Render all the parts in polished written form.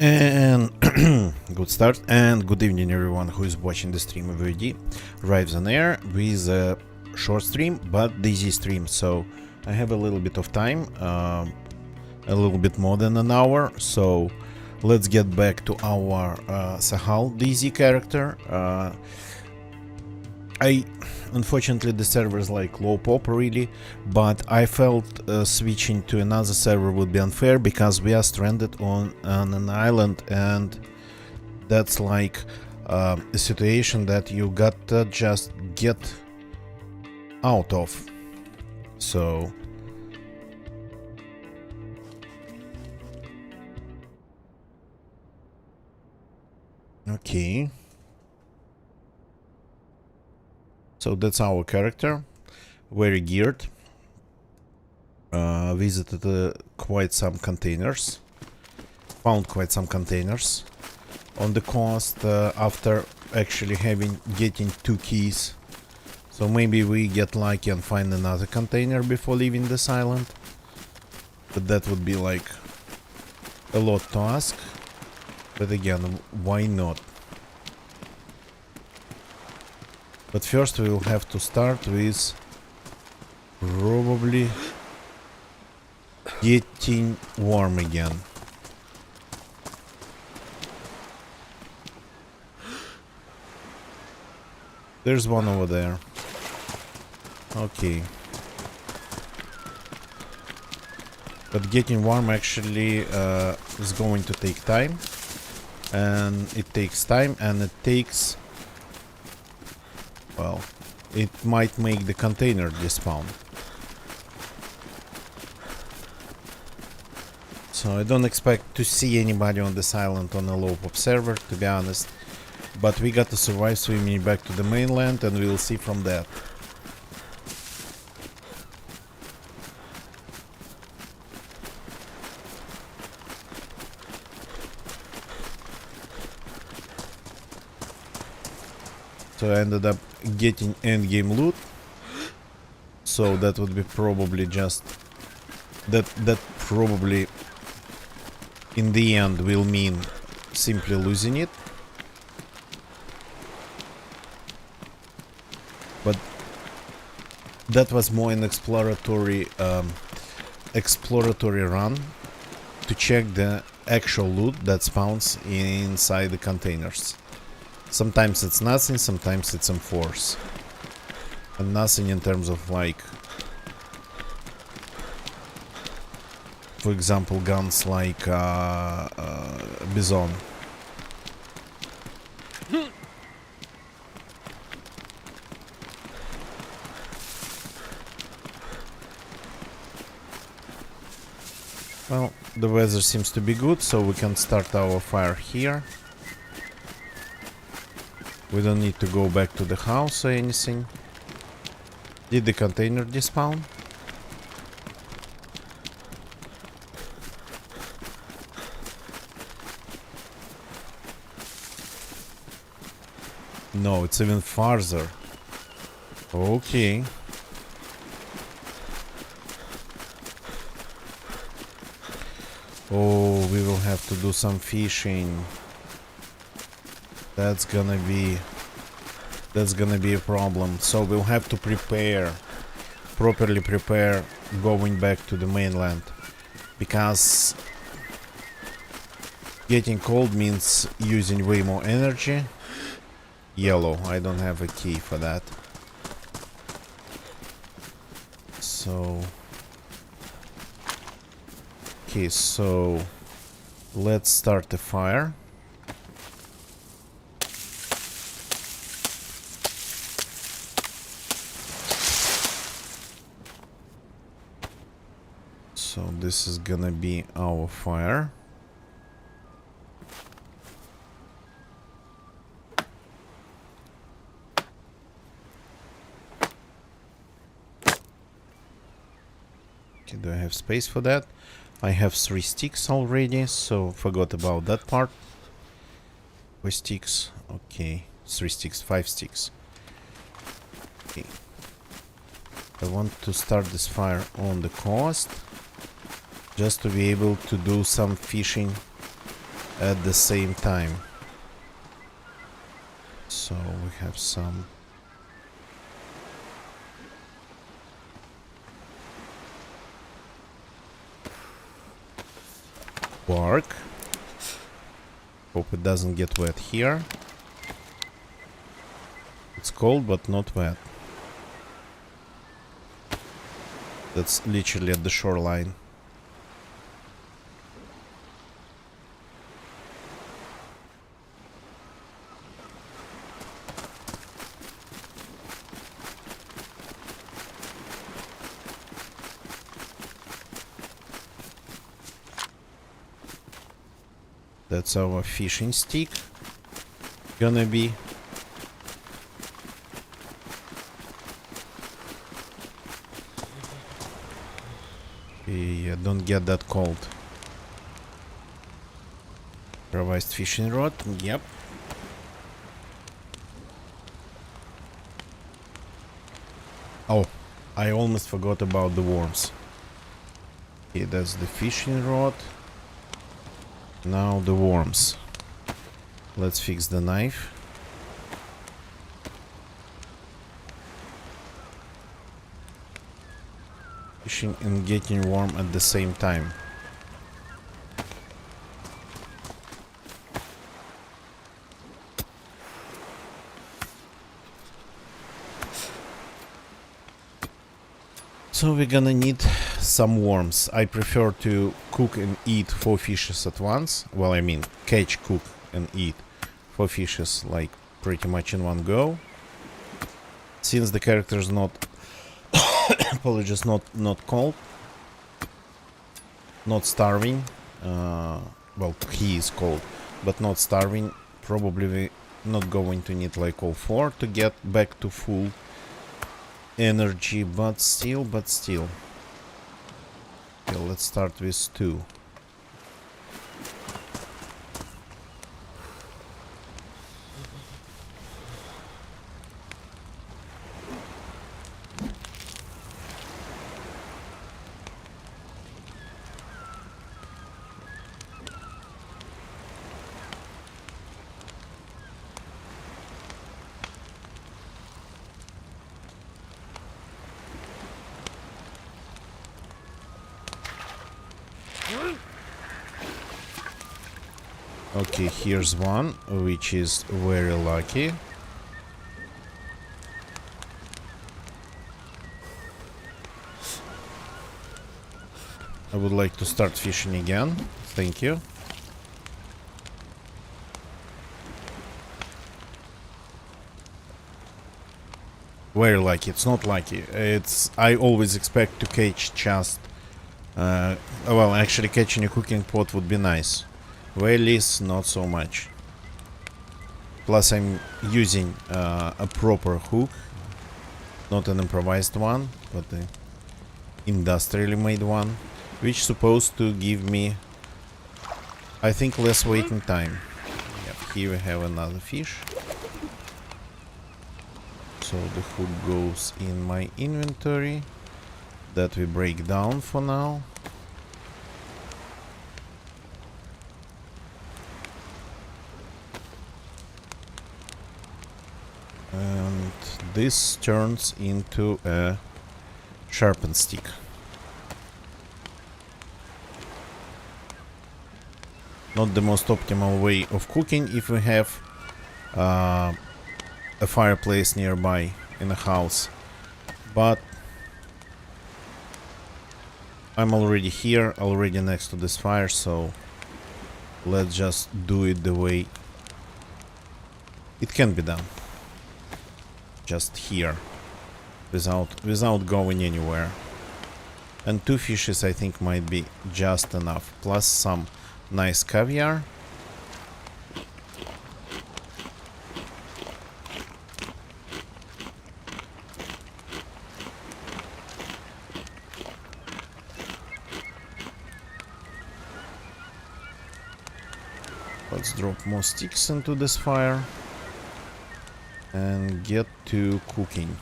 And good start and good evening everyone who is watching the stream of DayZ. Arrives on air with a short stream but DayZ stream, so I have a little bit of time, a little bit more than an hour, so let's get back to our Sahal DayZ character. Unfortunately the server is like low pop really, but I felt switching to another server would be unfair because we are stranded on an island, and that's like a situation that you gotta just get out of. So okay. So that's our character, very geared. Visited quite some containers, found quite some containers on the coast after actually getting 2 keys. So maybe we get lucky and find another container before leaving this island. But that would be like a lot to ask. But again, why not? But first we will have to start with probably getting warm again. There's one over there. Okay. But getting warm actually is going to take time. And it takes time, and it takes... well, it might make the container despawn. So I don't expect to see anybody on this island on a low pop server, to be honest. But we got to survive swimming back to the mainland, and we'll see from that. So I ended up getting endgame loot. So that would be probably just... That probably in the end will mean simply losing it. But that was more an exploratory run to check the actual loot that spawns inside the containers. Sometimes it's nothing, sometimes it's some force. And nothing in terms of like, for example, guns like Bison. Well, the weather seems to be good, so we can start our fire here. We don't need to go back to the house or anything. Did the container despawn? No, it's even farther. Okay. Oh, we will have to do some fishing. That's gonna be a problem. So we'll have to properly prepare going back to the mainland, because getting cold means using way more energy. Yellow, I don't have a key for that. So okay, so let's start the fire. So this is gonna be our fire. Okay, do I have space for that? I have 3 sticks already, so forgot about that part. 4 sticks, okay, 3 sticks, 5 sticks. Okay. I want to start this fire on the coast, just to be able to do some fishing at the same time. So we have some bark. Hope it doesn't get wet here. It's cold but not wet. That's literally at the shoreline. That's our fishing stick. Gonna be. Yeah, don't get that cold. Improvised fishing rod. Yep. Oh, I almost forgot about the worms. Okay, that's the fishing rod. Now the worms. Let's fix the knife. Fishing and getting warm at the same time. So we're gonna need some worms. I prefer to cook and eat 4 fishes at once. Well, I mean, catch, cook and eat 4 fishes like pretty much in one go. Since the character is not apologies, not cold, not starving. Well, he is cold, but not starving. Probably we not going to need like all 4 to get back to full energy, but still. Okay, let's start with 2. Okay, here's one, which is very lucky. I would like to start fishing again. Thank you. Very lucky. It's not lucky. It's I always expect to catch just well, actually catching a cooking pot would be nice. Whaleys, not so much. Plus I'm using a proper hook, not an improvised one, but an industrially made one, which supposed to give me, I think, less waiting time. Yep, here we have another fish. So the hook goes in my inventory. That we break down for now. And this turns into a sharpened stick. Not the most optimal way of cooking if we have a fireplace nearby in a house, but I'm already here, already next to this fire, so let's just do it the way it can be done. Just here, without going anywhere. And 2 fishes I think might be just enough, plus some nice caviar. Let's drop more sticks into this fire and get to cooking.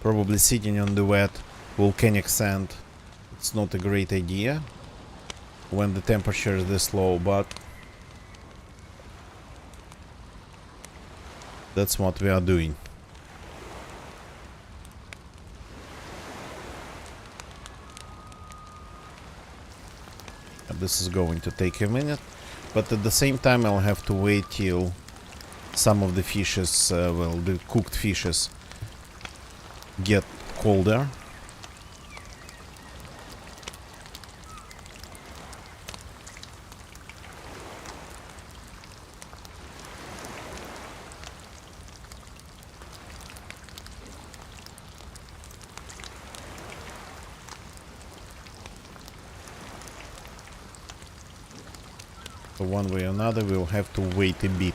Probably sitting on the wet volcanic sand, it's not a great idea. when the temperature is this low, but that's what we are doing. This is going to take a minute, but at the same time I'll have to wait till some of the fishes, well, the cooked fishes get colder. So one way or another we'll have to wait a bit.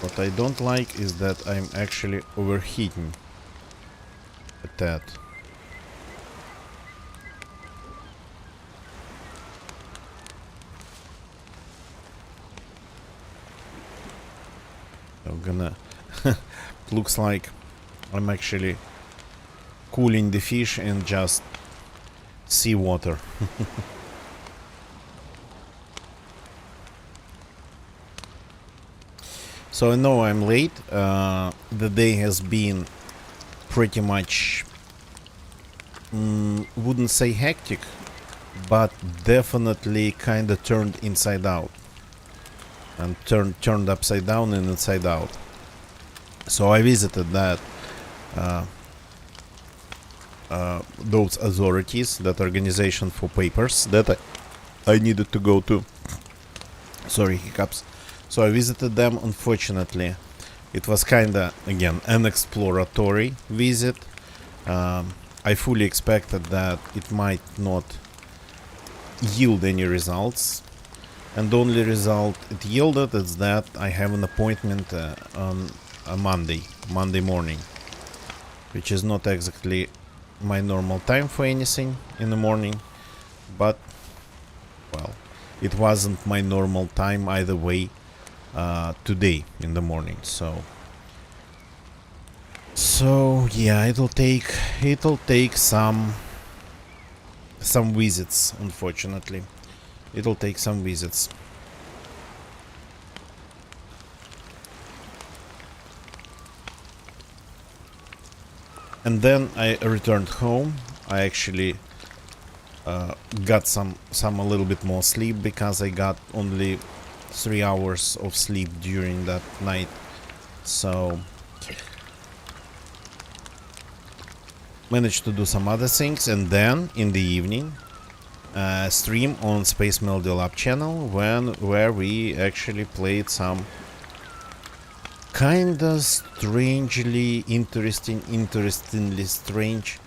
What I don't like is that I'm actually overheating a tad. I'm gonna looks like I'm actually cooling the fish in just seawater. So I know I'm late. The day has been pretty much, wouldn't say hectic, but definitely kind of turned inside out. And turned upside down and inside out. So I visited that those authorities, that organization for papers that I needed to go to. Sorry, hiccups. So I visited them. Unfortunately, it was kinda, again, an exploratory visit. I fully expected that it might not yield any results, and the only result it yielded is that I have an appointment on a Monday morning, which is not exactly my normal time for anything in the morning, but, well, it wasn't my normal time either way today in the morning. So yeah, it'll take some visits. Unfortunately, it'll take some visits. And then I returned home. I actually got some a little bit more sleep, because I got only 3 hours of sleep during that night. So managed to do some other things, and then in the evening stream on Space Melody Lab channel where we actually played some kinda interestingly strange.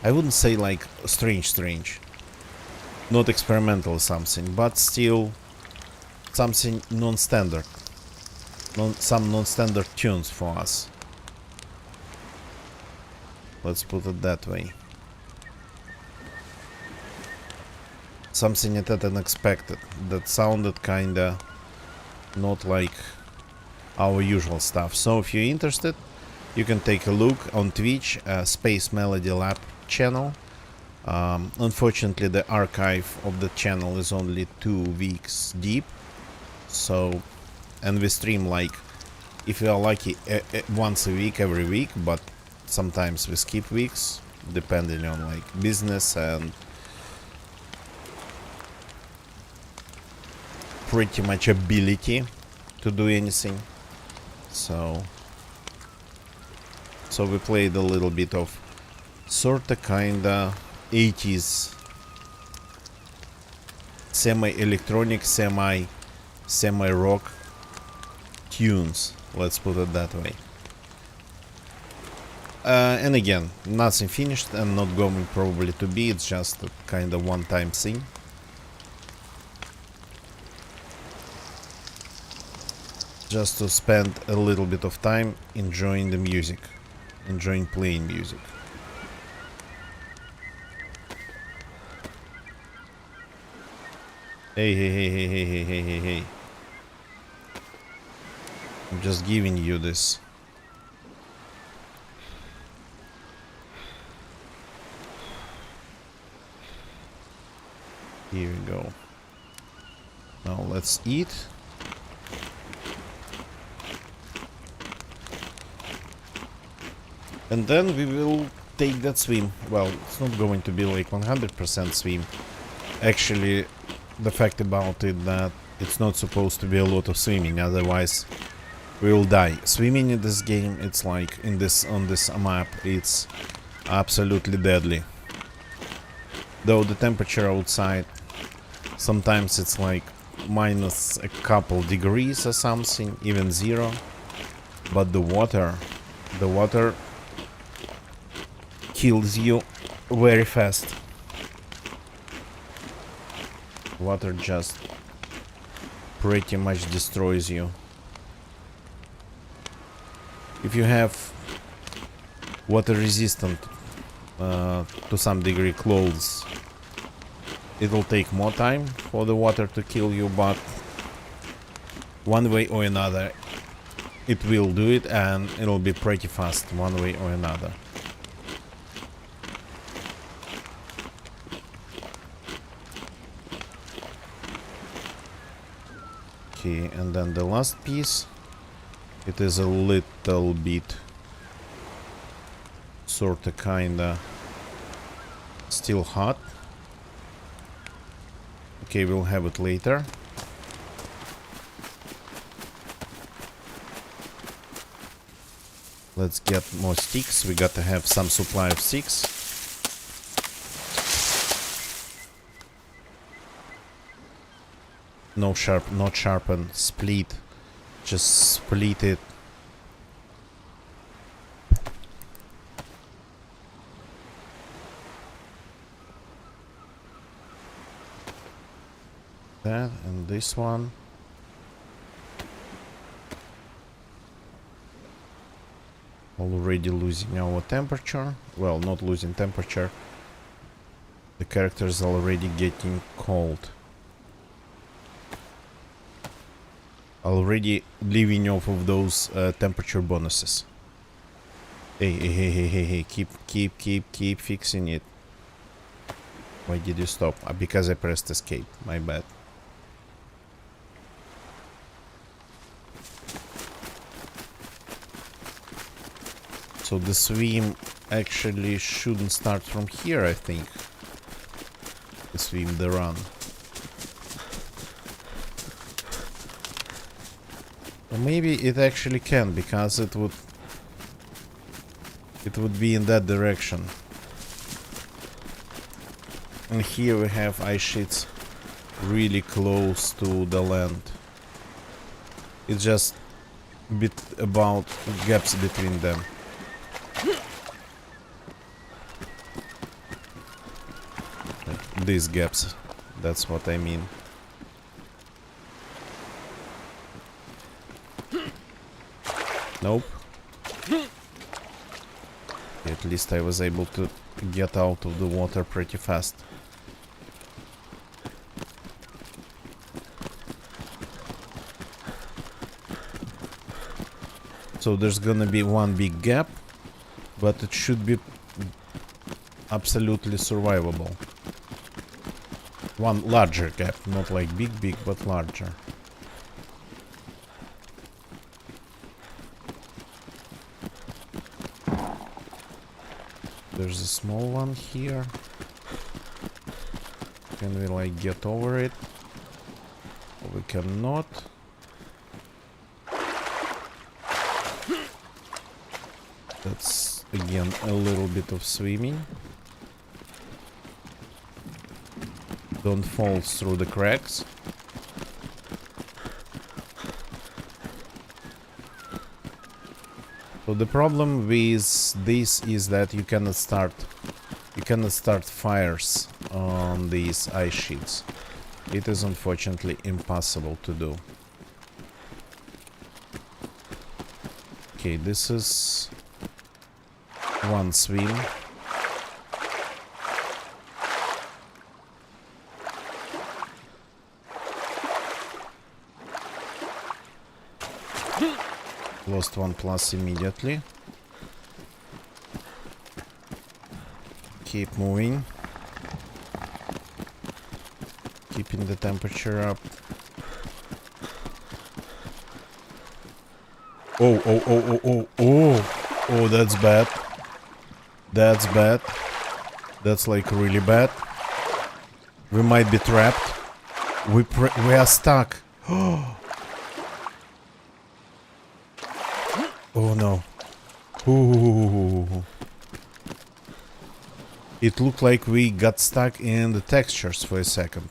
I wouldn't say like strange, not experimental something, but still something non-standard, some non-standard tunes for us. Let's put it that way. Something a tad unexpected, that sounded kinda not like our usual stuff. So if you're interested, you can take a look on Twitch, Space Melody Lab channel. Unfortunately, the archive of the channel is only 2 weeks deep. So, and we stream like, if we are lucky, once a week, every week, but sometimes we skip weeks, depending on like business and pretty much ability to do anything. So we played a little bit of sorta kinda 80s semi-electronic, semi-rock tunes, let's put it that way. And again, nothing finished and not going probably to be, it's just a kind of one-time thing. Just to spend a little bit of time enjoying the music, enjoying playing music. Hey. I'm just giving you this Here we go. Now let's eat. And then we will take that swim. Well, it's not going to be like 100% swim. Actually, the fact about it that it's not supposed to be a lot of swimming, otherwise we will die. Swimming in this game, it's like on this map, it's absolutely deadly. Though the temperature outside, sometimes it's like minus a couple degrees or something, even 0. But the water kills you very fast. Water just pretty much destroys you. If you have water resistant to some degree clothes, it will take more time for the water to kill you, but one way or another it will do it, and it'll be pretty fast one way or another. Okay, and then the last piece, it is a little bit sorta kinda still hot. Okay, we'll have it later. Let's get more sticks. We got to have some supply of sticks. No sharp, not sharpen, split. Just split it. That and this one. Already losing our temperature. Well, not losing temperature. The character is already getting cold. Already living off of those temperature bonuses. Hey, keep fixing it. Why did you stop? Because I pressed escape, my bad. So the swim actually shouldn't start from here, I think. The swim, the run. Or maybe it actually can, because it would be in that direction. And here we have ice sheets really close to the land. It's just a bit about gaps between them. These gaps, that's what I mean. Nope. At least I was able to get out of the water pretty fast. So there's gonna be one big gap, but it should be absolutely survivable. One larger gap, not like big, but larger. There's a small one here. Can we like get over it? We cannot. That's again a little bit of swimming. Don't fall through the cracks. So the problem with this is that you cannot start fires on these ice sheets. It is unfortunately impossible to do. Okay, this is one swim. Lost 1+ immediately. Keep moving. Keeping the temperature up. Oh, oh, oh, oh, oh, oh. Oh, that's bad. That's bad. That's like really bad. We might be trapped. We are stuck. Oh no. Ooh. It looked like we got stuck in the textures for a second.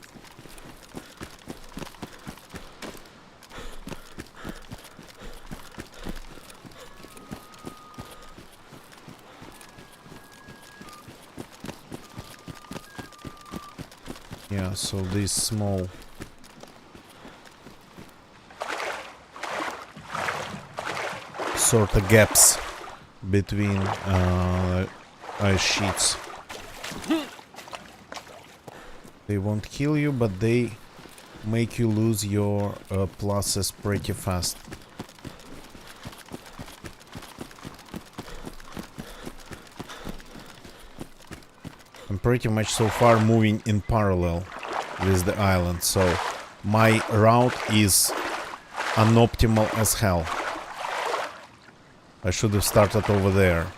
Yeah, so these small sort of gaps between ice sheets. They won't kill you, but they make you lose your pluses pretty fast. I'm pretty much so far moving in parallel with the island, so my route is unoptimal as hell. I should have started over there.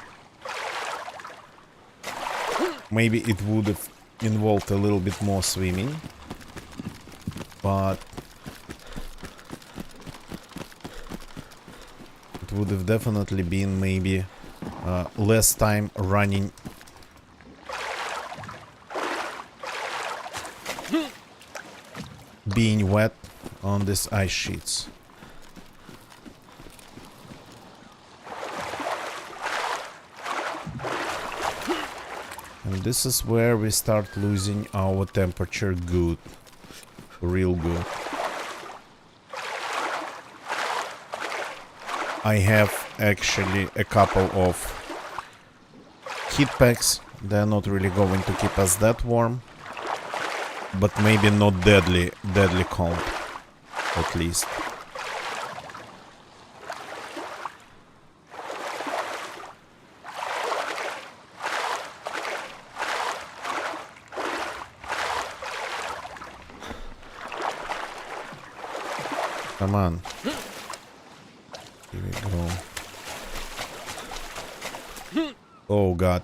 Maybe it would have involved a little bit more swimming, but it would have definitely been maybe less time running being wet on these ice sheets. And this is where we start losing our temperature good. Real good. I have actually a couple of heat packs. They're not really going to keep us that warm, but maybe not deadly cold, at least. Come on. Here we go. Oh god.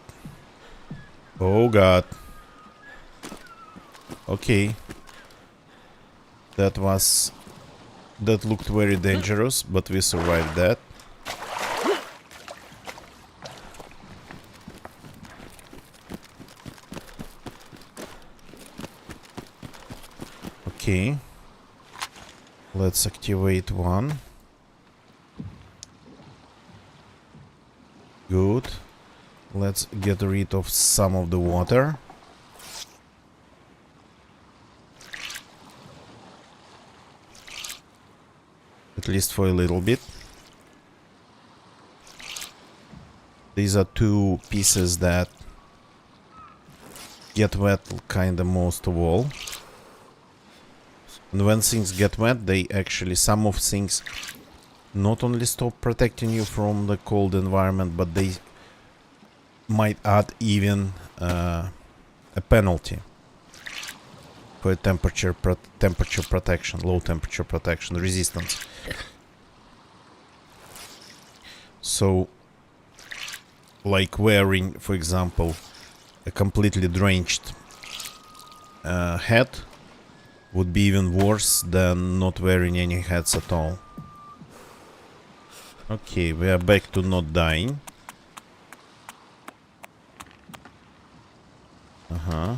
Oh god. Okay. That looked very dangerous, but we survived that. Okay. Let's activate one. Good. Let's get rid of some of the water. At least for a little bit. These are two pieces that get wet kinda most of all. And when things get wet, they actually, some of things not only stop protecting you from the cold environment, but they might add even a penalty for temperature protection, low temperature protection, resistance. So, like wearing, for example, a completely drenched hat would be even worse than not wearing any hats at all. Okay, we are back to not dying. Uh-huh.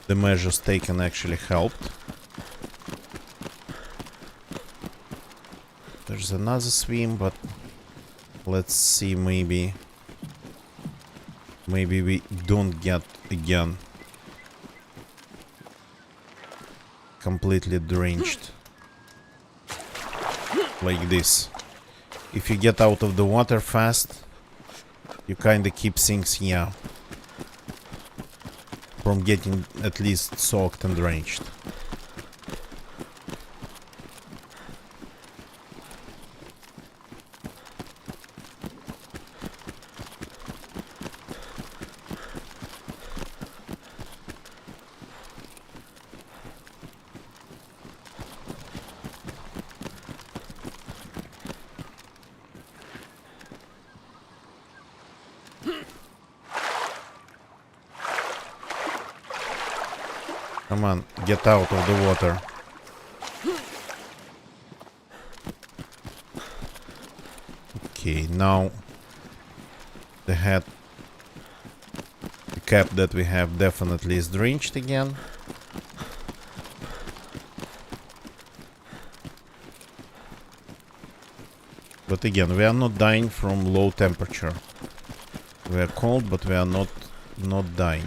The measures taken actually helped. There's another swim, but let's see, maybe we don't get again completely drenched like this. If you get out of the water fast, you kinda keep things here from getting at least soaked and drenched. Come on, get out of the water. Okay, now the cap that we have definitely is drenched again. But again, we are not dying from low temperature. We are cold, but we are not dying.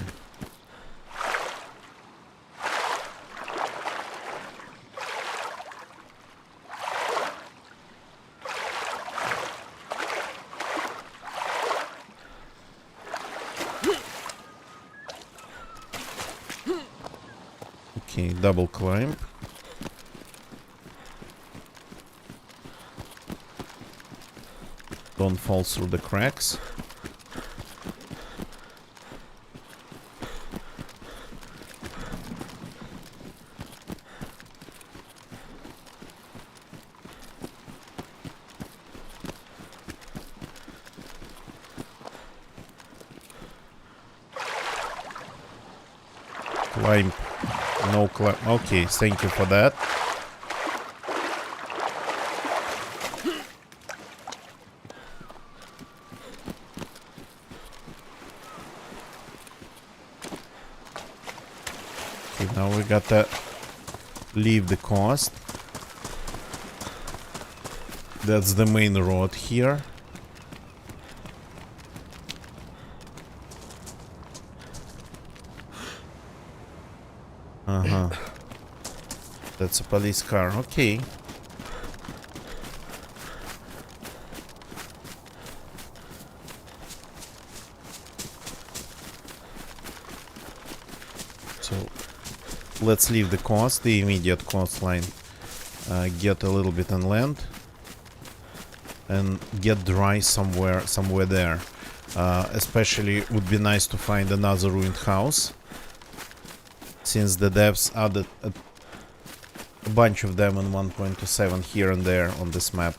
Okay, double climb. Don't fall through the cracks. Climb. No climb. Okay, thank you for that. Okay, now we gotta leave the coast. That's the main road here. Uh-huh. That's a police car. Okay. So let's leave the coast, the immediate coastline. Get a little bit inland and get dry somewhere there. Especially it would be nice to find another ruined house, since the devs added a bunch of them in 1.27 here and there on this map.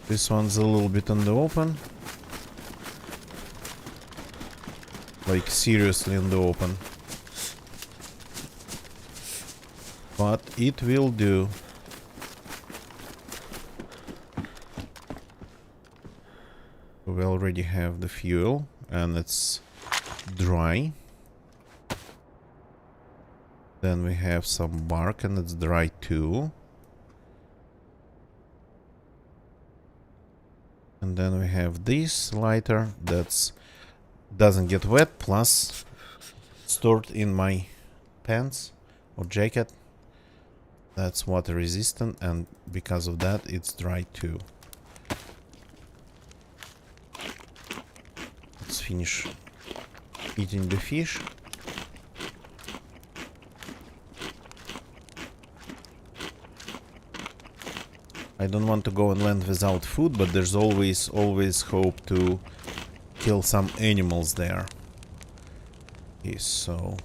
This one's a little bit in the open. Like seriously in the open. But it will do. We already have the fuel and it's dry. Then we have some bark and it's dry too. And then we have this lighter that's doesn't get wet, plus stored in my pants or jacket. That's water resistant, and because of that it's dry too. Let's finish eating the fish. I don't want to go inland without food, but there's always hope to kill some animals there. Okay, so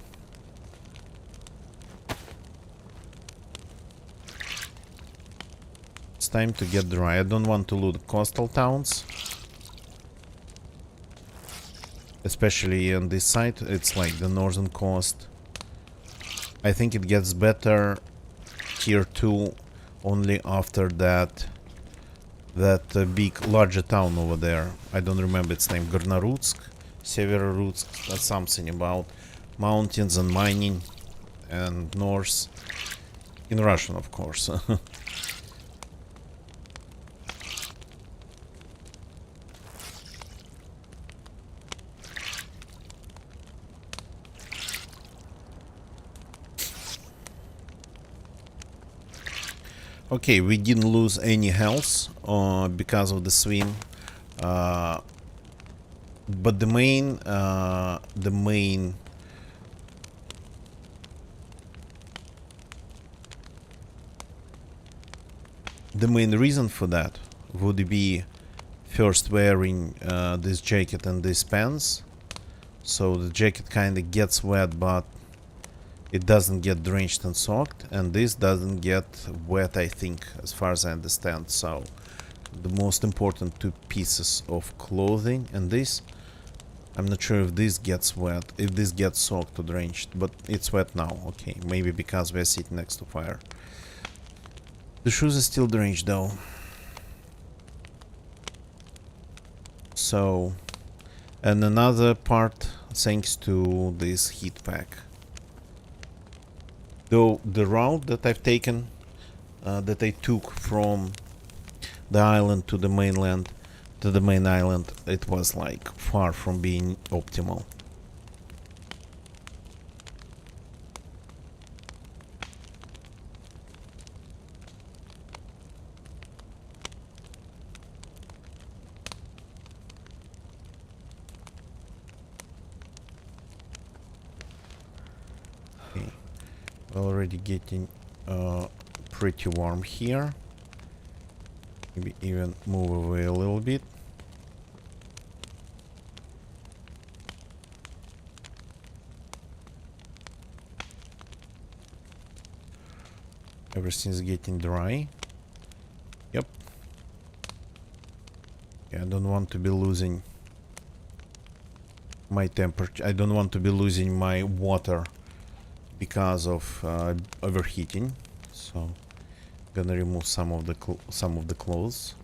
it's time to get dry. I don't want to loot coastal towns, especially on this side. It's like the northern coast. I think it gets better tier 2 only after that big larger town over there. I don't remember its name. Gornorutsk, Severorutsk. That's something about mountains and mining and north. In Russian, of course. Okay, we didn't lose any health because of the swim, but the main reason for that would be first wearing this jacket and these pants. So the jacket kind of gets wet, but it doesn't get drenched and soaked, and this doesn't get wet, I think, as far as I understand. So the most important two pieces of clothing, and this, I'm not sure if this gets wet, if this gets soaked or drenched, but it's wet now. Okay, maybe because we're sitting next to fire. The shoes are still drenched though. So, and another part thanks to this heat pack. Though the route that I've taken, that I took from the island to the mainland, to the main island, it was like far from being optimal. Okay, already getting pretty warm here. Maybe even move away a little bit. Everything's getting dry. Yep. Yeah, I don't want to be losing my temperature. I don't want to be losing my water because of overheating. So gonna remove some of the clothes.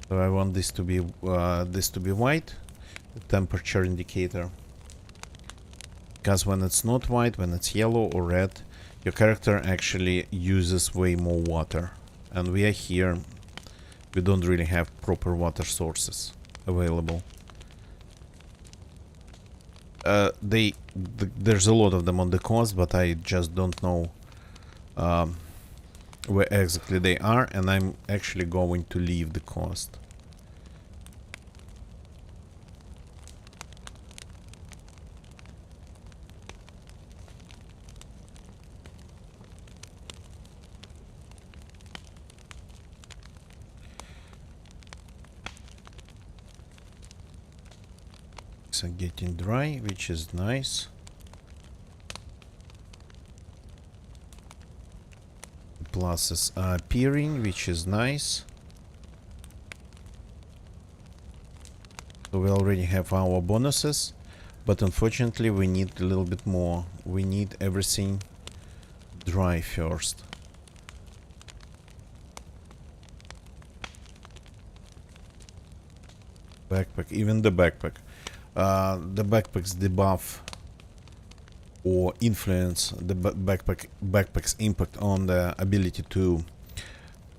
So I want this to be white, the temperature indicator. Because when it's not white, when it's yellow or red, your character actually uses way more water. And we are here, we don't really have proper water sources available. There's a lot of them on the coast, but I just don't know where exactly they are, and I'm actually going to leave the coast. So getting dry, which is nice. Pluses are appearing, which is nice. So we already have our bonuses, but unfortunately we need a little bit more. We need everything dry first. Backpack, even the backpack. The backpack's debuff or influence, the backpack's impact on the ability to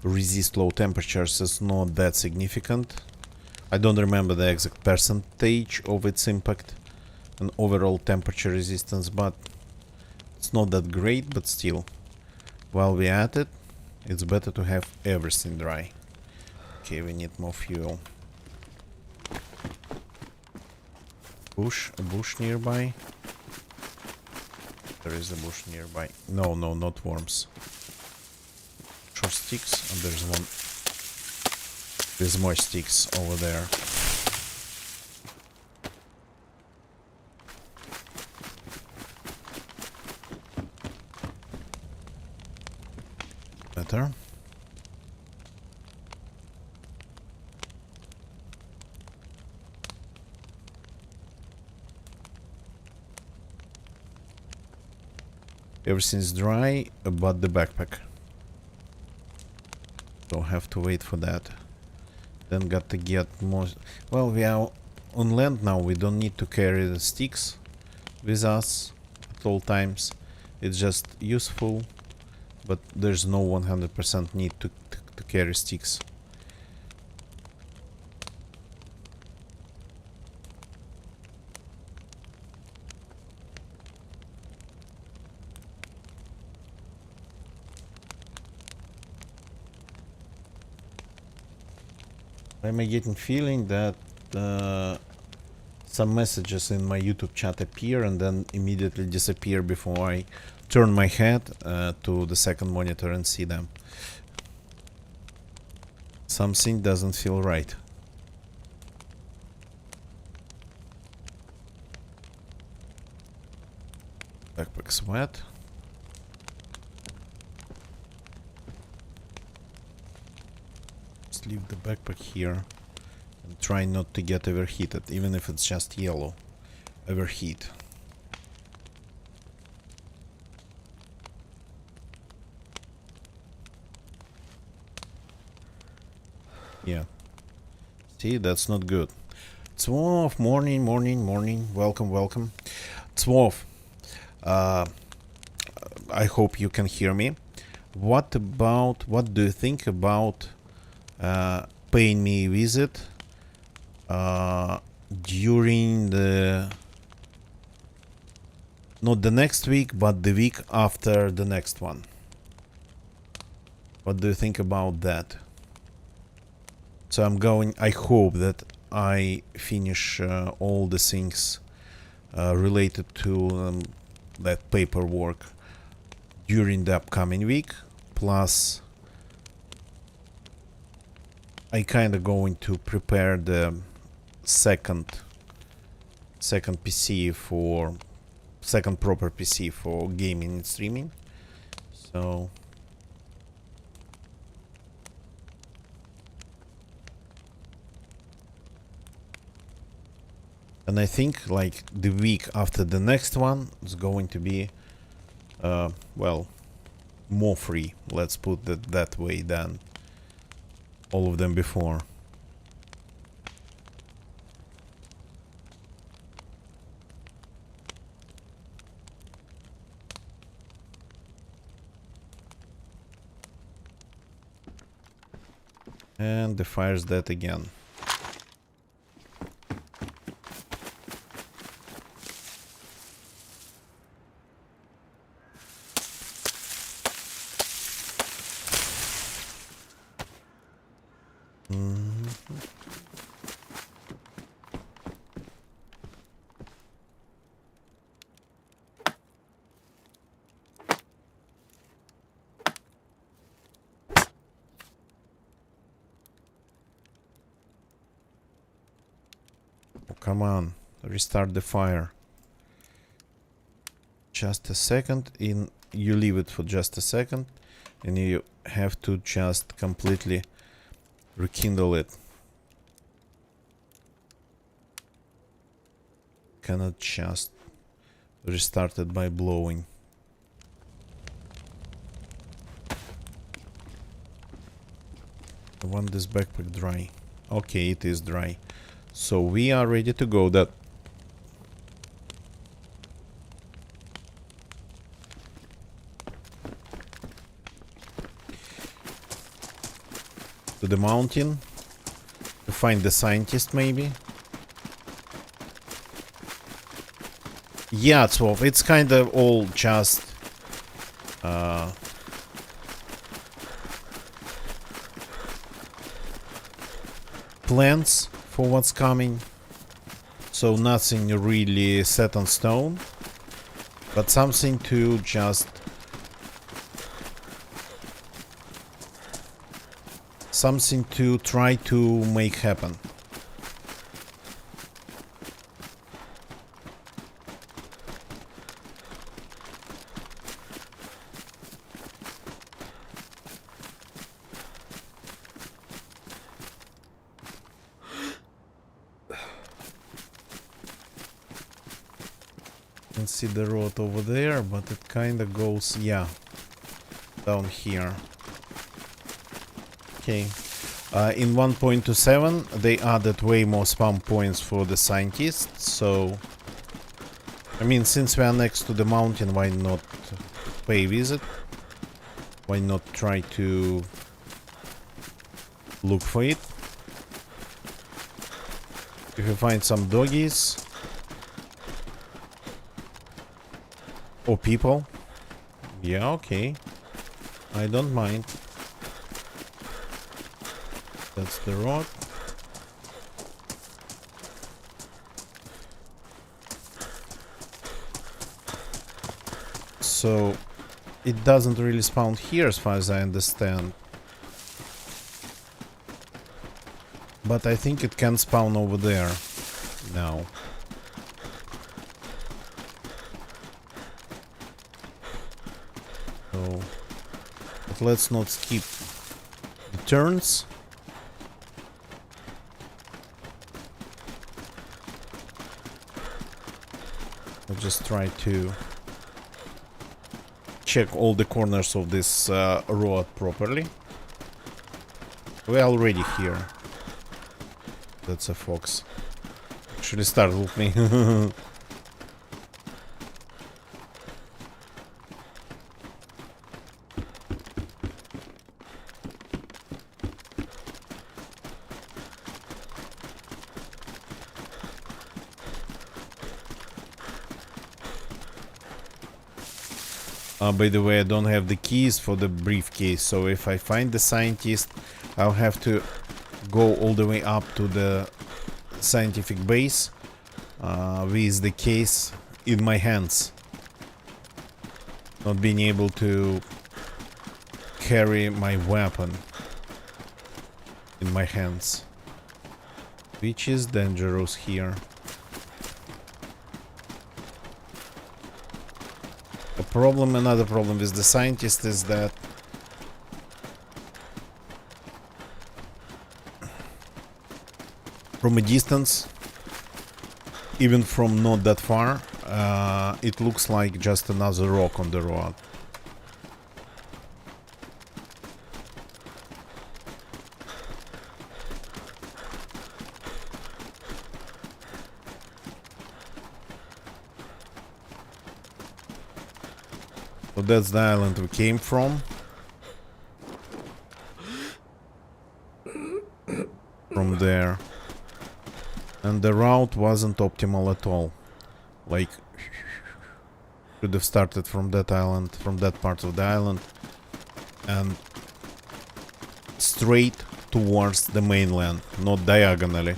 resist low temperatures is not that significant. I don't remember the exact percentage of its impact and overall temperature resistance, but it's not that great, but still, while we're at it, it's better to have everything dry. Okay, we need more fuel. A bush nearby. There is a bush nearby. No, not worms. Short sticks, and there's one. There's more sticks over there. Better. Everything's dry but the backpack. So have to wait for that. Then got to get more. Well, we are on land now. We don't need to carry the sticks with us at all times. It's just useful, but there's no 100% need to carry sticks. I'm getting feeling that some messages in my YouTube chat appear and then immediately disappear before I turn my head to the second monitor and see them. Something doesn't feel right. Backpack's wet. Just leave the backpack here and try not to get overheated, even if it's just yellow. Overheat. Yeah. See, that's not good. Zwolf, morning, morning, morning. Welcome, welcome. Zwolf, I hope you can hear me. What do you think about paying me a visit during not the next week, but the week after the next one? What do you think about that? So I hope that I finish all the things related to that paperwork during the upcoming week. Plus, I kinda going to prepare the second PC for second proper PC for gaming and streaming. So and I think like the week after the next one is going to be well, more free, let's put it that way, than all of them before. And the fire's dead again. Come on, restart the fire. Just a second. You leave it for just a second, and you have to just completely rekindle it. Cannot just restart it by blowing. I want this backpack dry. Okay, it is dry. So we are ready to go. That to the mountain to find the scientist, maybe. Yeah, it's kind of all just plans for what's coming, so nothing really set on stone, but something to just try to make happen. Can see the road over there, but it kind of goes, yeah, down here. Okay. In 1.27 they added way more spawn points for the scientists, so I mean, since we are next to the mountain, why not pay a visit? Why not try to look for it? If you find some doggies or people, yeah, okay, I don't mind. That's the road. So it doesn't really spawn here as far as I understand. But I think it can spawn over there now. So, but let's not skip the turns. I'll just try to check all the corners of this road properly. We're already here. That's a fox. Actually startled me. By the way, I don't have the keys for the briefcase, so if I find the scientist, I'll have to go all the way up to the scientific base with the case in my hands. Not being able to carry my weapon in my hands, which is dangerous here. Another problem with the scientist is that from a distance, even from not that far, it looks like just another rock on the road. So that's the island we came from. From there. And the route wasn't optimal at all. Like, should have started from that island, from that part of the island, and straight towards the mainland, not diagonally.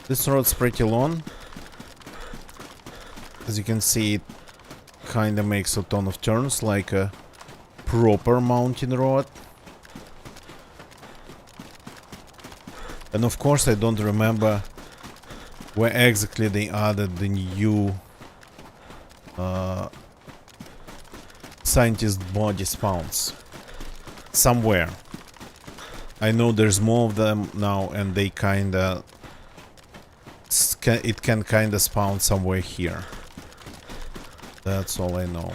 This road's pretty long. As you can see, it kinda makes a ton of turns, like a proper mountain road. And of course I don't remember where exactly they added the new scientist body spawns. Somewhere. I know there's more of them now, and they kinda... it can kinda spawn somewhere here. That's all I know.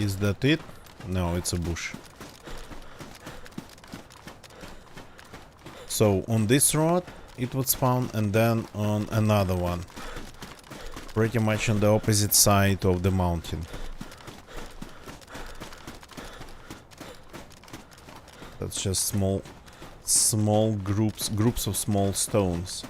Is that it? No, it's a bush. So on this road it would spawn, and then on another one. Pretty much on the opposite side of the mountain. That's just small groups of small stones.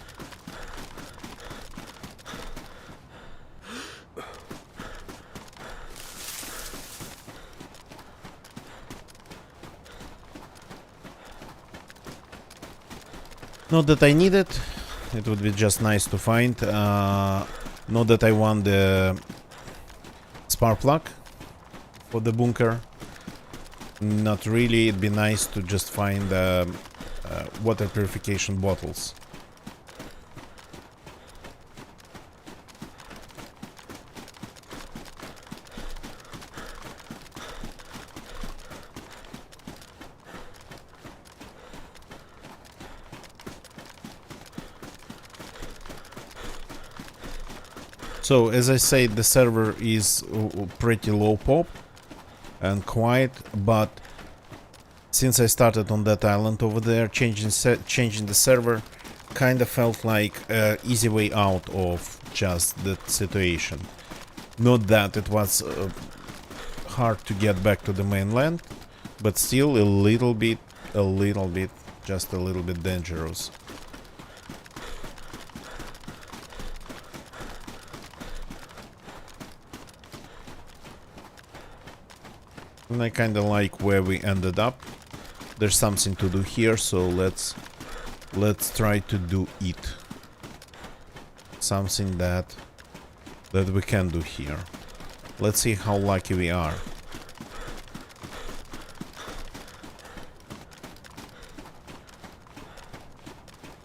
Not that I need it, it would be just nice to find. Not that I want the spark plug for the bunker. Not really, it'd be nice to just find water purification bottles. So, as I said, the server is pretty low pop and quiet, but since I started on that island over there, changing the server kind of felt like an easy way out of just that situation. Not that it was hard to get back to the mainland, but still a little bit, just a little bit dangerous. And I kinda like where we ended up. There's something to do here, so let's try to do it. Something that we can do here. Let's see how lucky we are.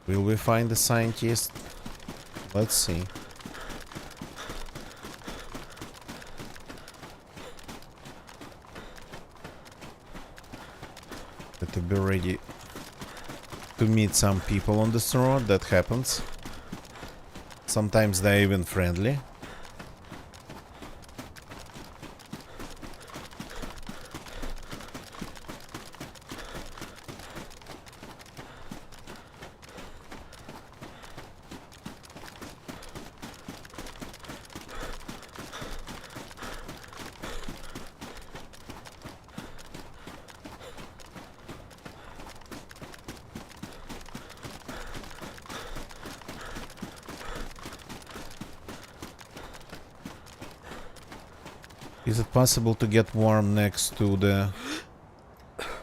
Will we find the scientist? Let's see. To be ready to meet some people on this road. That happens. Sometimes they're even friendly. Is it possible to get warm next to the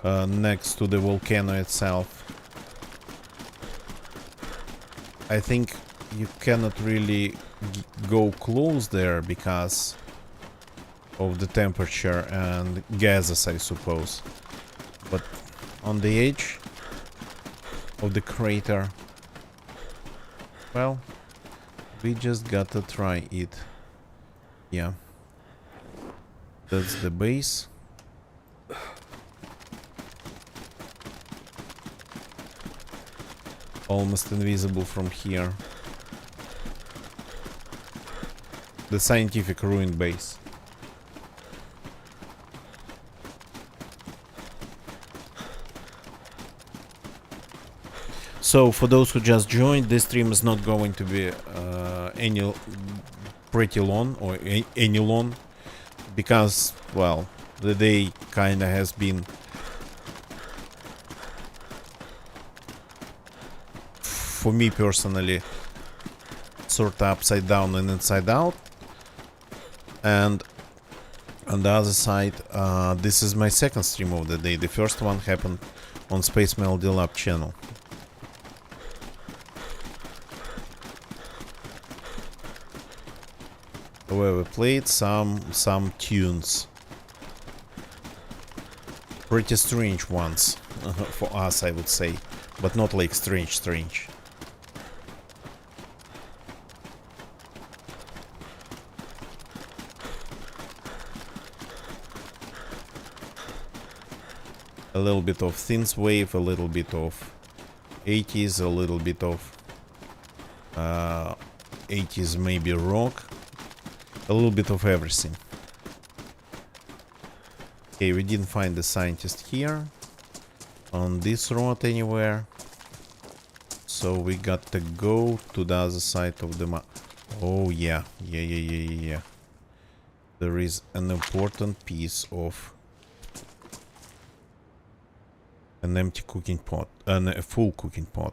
volcano itself? I think you cannot really go close there because of the temperature and gases, I suppose. But on the edge of the crater, well, we just gotta try it. Yeah. That's the base. Almost invisible from here. The scientific ruined base. So, for those who just joined, this stream is not going to be pretty long or any long. Because, well, the day kinda has been for me personally sort of upside down and inside out. And on the other side, this is my second stream of the day. The first one happened on Space Melody Lab channel. Where we played some tunes. Pretty strange ones for us, I would say, but not like strange. A little bit of synthwave, a little bit of 80s, a little bit of 80s maybe rock. A little bit of everything. Okay, we didn't find the scientist here. On this road anywhere. So we got to go to the other side of the map. Oh yeah. There is an important piece of an empty cooking pot. And a full cooking pot.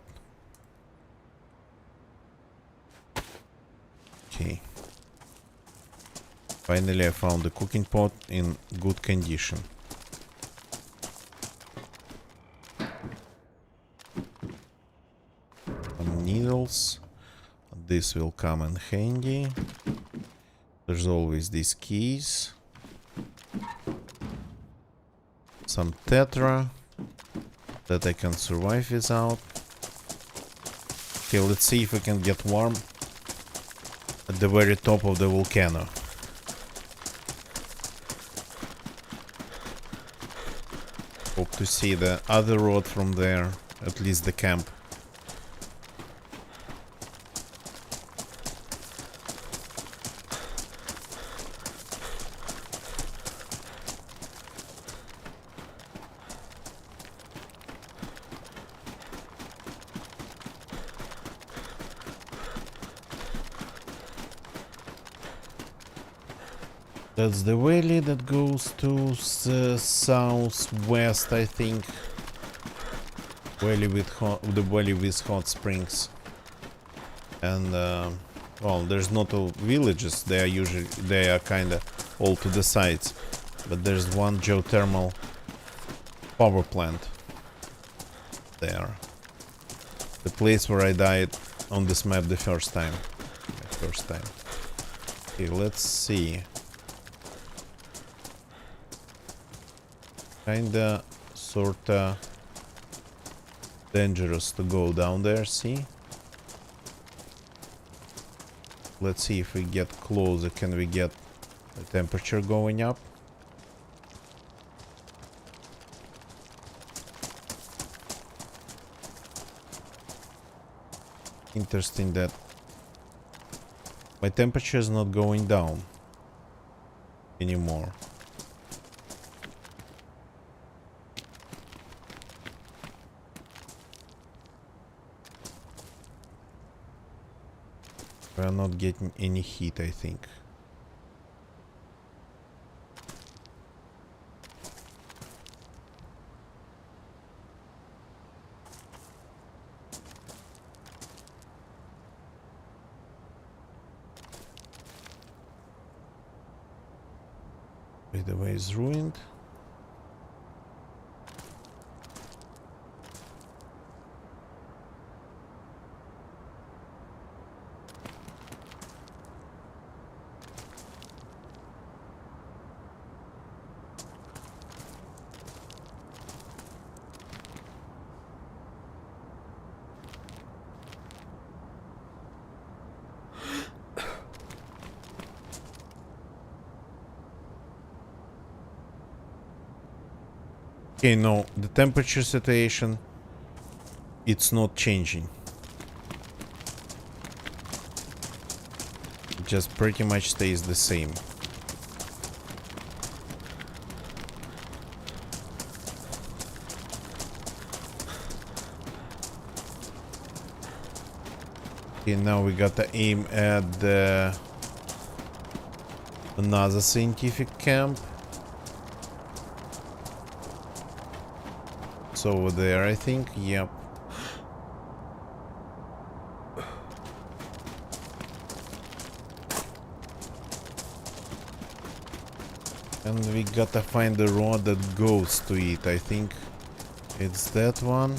Okay. Finally, I found the cooking pot in good condition. Some needles. This will come in handy. There's always these keys. Some tetra. that I can survive without. Okay, let's see if we can get warm at the very top of the volcano. Hope to see the other road from there, at least the camp. That's the valley that goes to the southwest, I think. The valley with hot springs. And well, there's not all villages. They are kind of all to the sides. But there's one geothermal power plant there. The place where I died on this map the first time. Okay, let's see. Kinda, sorta dangerous to go down there, see? Let's see if we get closer, can we get the temperature going up? Interesting that my temperature is not going down anymore. We are not getting any heat, I think. The way is ruined. Okay, no, the temperature situation, it's not changing. It just pretty much stays the same. Okay, now we got to aim at another scientific camp. It's over there, I think. Yep. And we gotta find the road that goes to it. I think it's that one.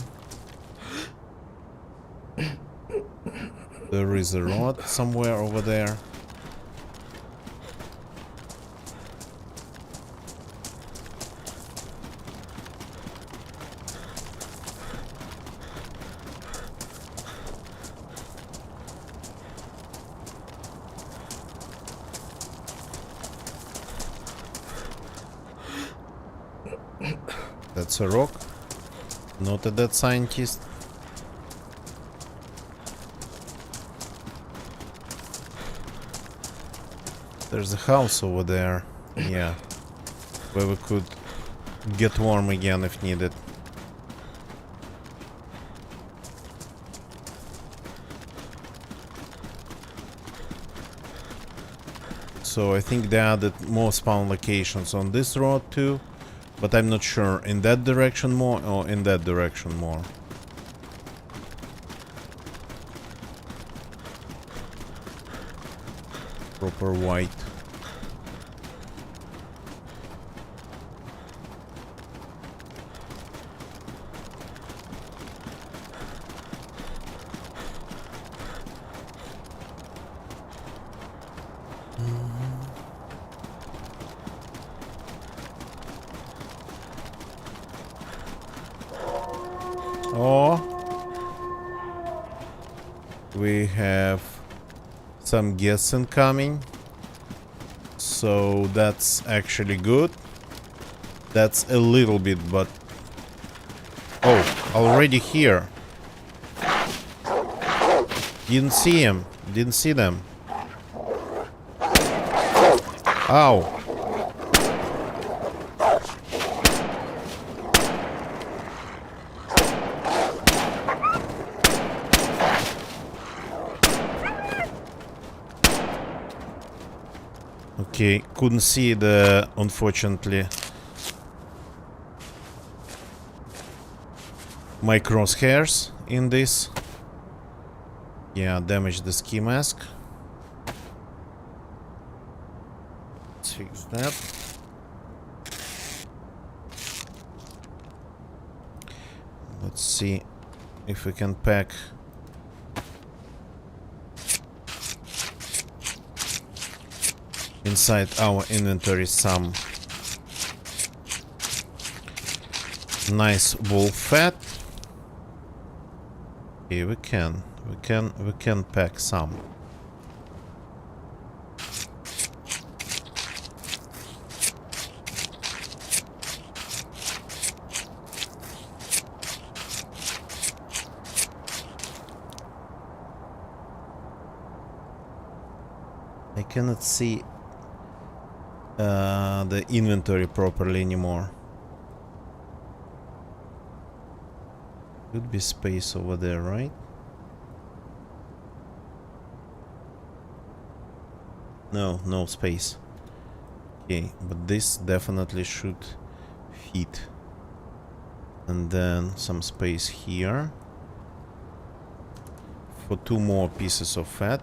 There is a road somewhere over there. That's a rock. Not a dead scientist. There's a house over there. Yeah. Where we could get warm again if needed. So I think they added more spawn locations on this road too. But I'm not sure, in that direction more or in that direction more. Proper white. we have some guests incoming. So that's actually good. That's a little bit, but... Oh, already here. Didn't see him. Didn't see them. Ow. Okay, couldn't see the, unfortunately, my crosshairs in this. Yeah, damaged the ski mask. Let's fix that. Let's see if we can pack inside our inventory some nice wolf fat. Okay, we can pack some. I cannot see the inventory properly anymore. Could be space over there, right? No, no space. Okay, but this definitely should fit. And then some space here for 2 more pieces of fat.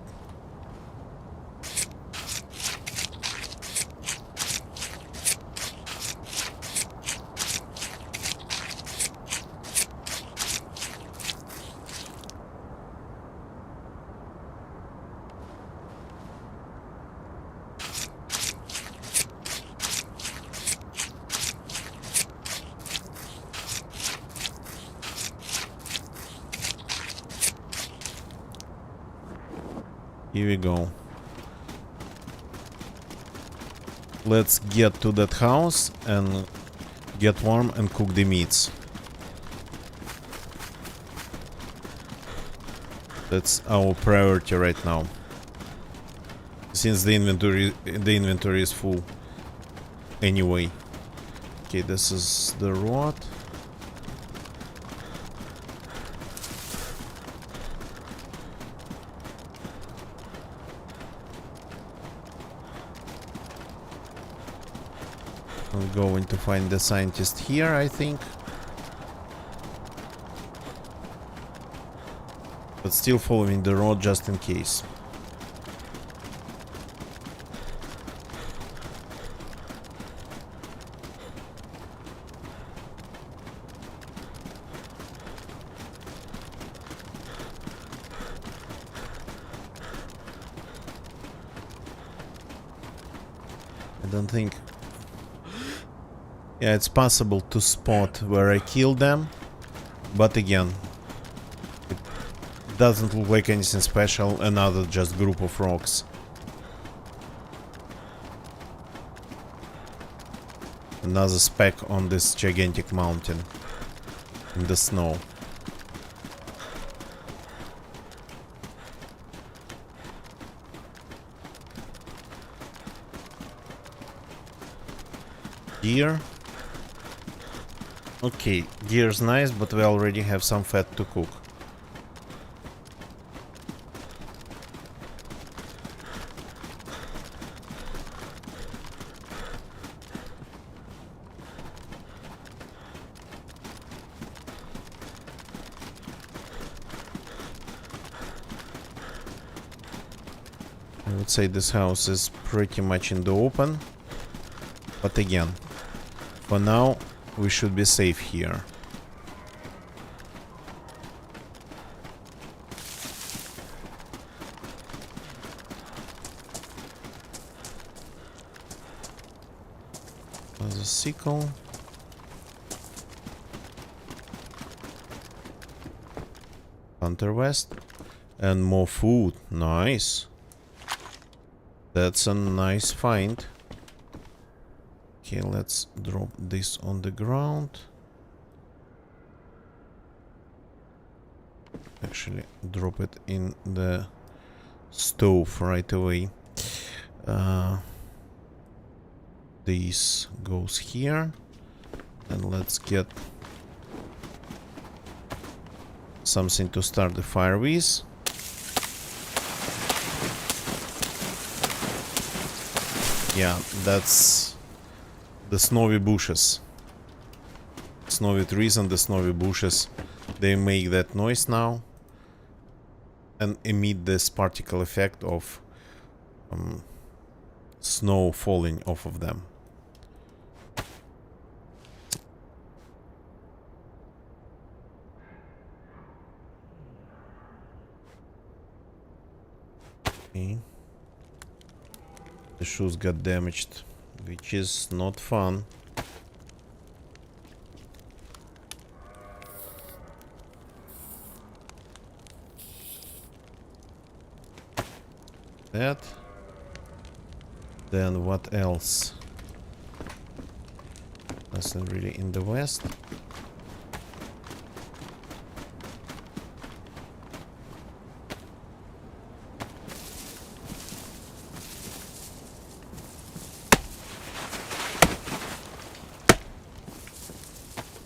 Here we go. Let's get to that house and get warm and cook the meats. That's our priority right now. Since the inventory is full anyway. Okay, this is the road. I'm going to find the scientist here, I think. But still following the road just in case. I don't think... Yeah, it's possible to spot where I killed them, but again, it doesn't look like anything special, another just group of rocks. Another speck on this gigantic mountain in the snow. Deer. Okay, deer's nice, but we already have some fat to cook. I would say this house is pretty much in the open, but again, for now we should be safe here. There's a sickle. Hunter West. And more food. Nice. That's a nice find. Okay, let's drop this on the ground. Actually, drop it in the stove right away. This goes here. And let's get something to start the fire with. Yeah, that's the snowy bushes. Snowy trees and the snowy bushes. They make that noise now and emit this particle effect of snow falling off of them. Okay. The shoes got damaged, which is not fun. That. Then what else? Nothing really in the west.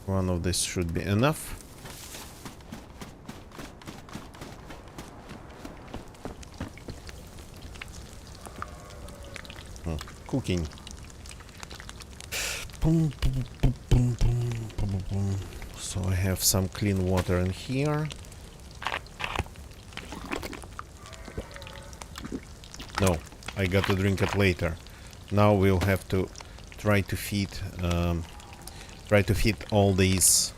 One of this should be enough. Cooking. So I have some clean water in here. No, I got to drink it later. Now we'll have to try to feed all these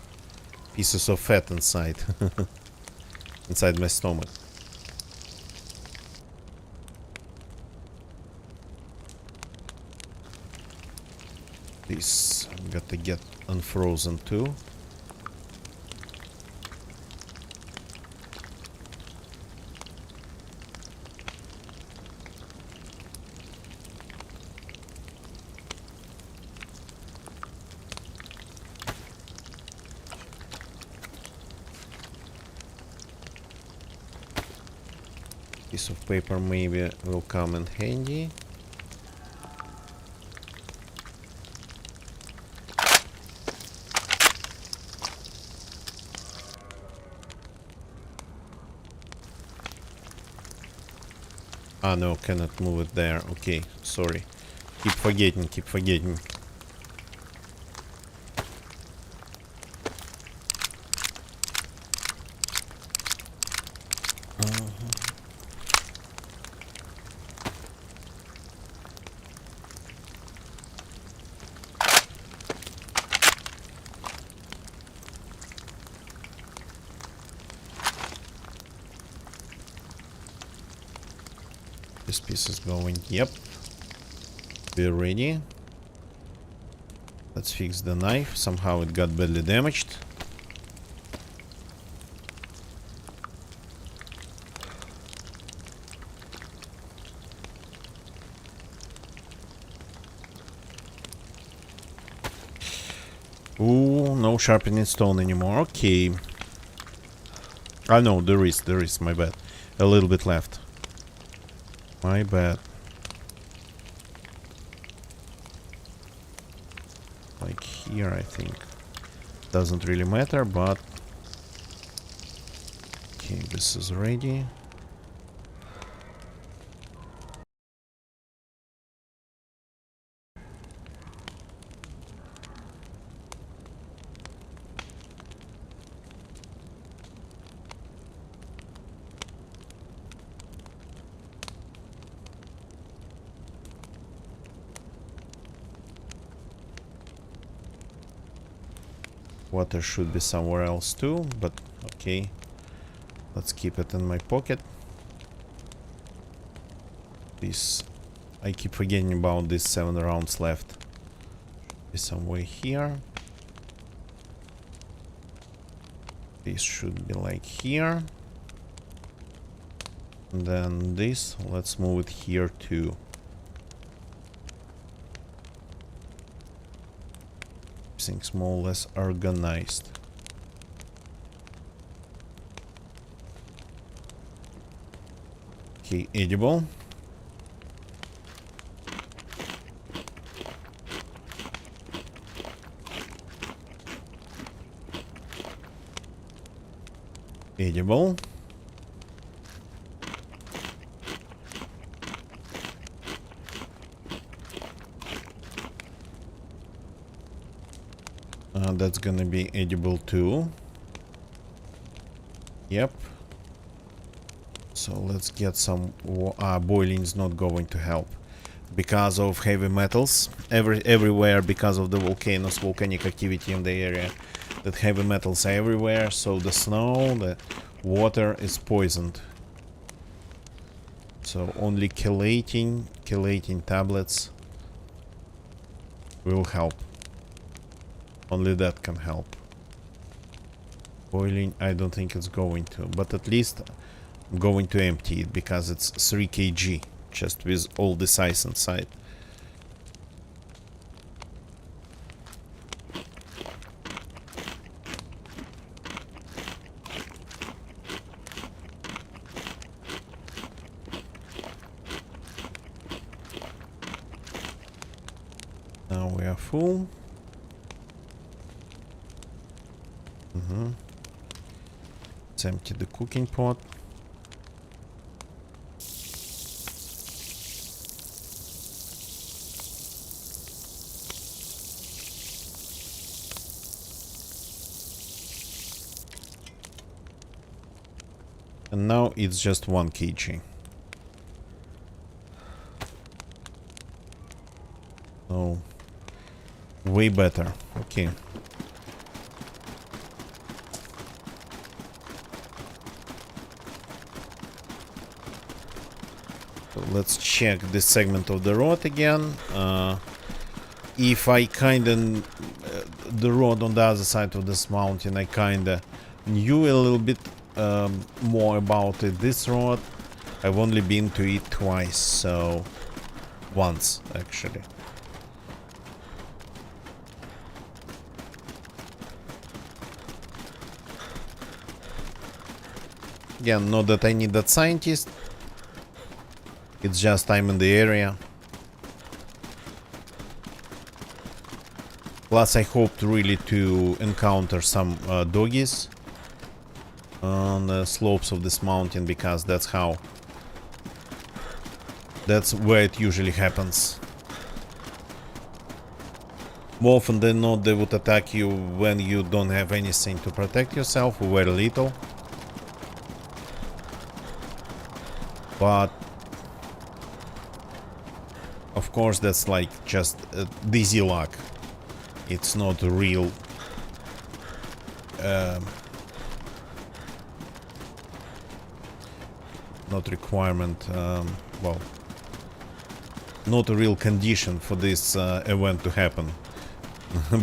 pieces of fat inside inside my stomach. This I've got to get unfrozen too. Piece of paper maybe will come in handy. Ah, no, cannot move it there. Okay, sorry. Keep forgetting, keep forgetting. This piece is going. Yep. We're ready. Let's fix the knife. Somehow it got badly damaged. Ooh, no sharpening stone anymore. Okay. Ah, no, there is, my bad. A little bit left. My bad. Like here, I think. Doesn't really matter, but... Okay, this is ready. Water should be somewhere else too, but okay. Let's keep it in my pocket. This, I keep forgetting about these 7 rounds left. Be somewhere here. This should be like here. And then this, let's move it here too. Things more or less organized. Okay, edible. Edible. That's gonna be edible too. Yep. So let's get some. Boiling is not going to help because of heavy metals. Everywhere because of the volcanic activity in the area. That heavy metals are everywhere. So the snow, the water is poisoned. So only chelating tablets will help. Only that can help. Boiling, I don't think it's going to, but at least I'm going to empty it because it's 3 kg, just with all this ice inside. Now we are full. Let's empty the cooking pot. And now it's just 1 kg. So, way better. Okay. So let's check this segment of the road again. If I kinda... the road on the other side of this mountain, I kinda knew a little bit more about it. This road, I've only been to it twice, so... once, actually. Again, not that I need that scientist. It's just I'm in the area. Plus I hoped really to encounter some doggies on the slopes of this mountain, because that's where it usually happens. More often than not, they would attack you when you don't have anything to protect yourself, or very little. But of course that's like just DayZ luck. It's not a real not requirement, well, not a real condition for this event to happen.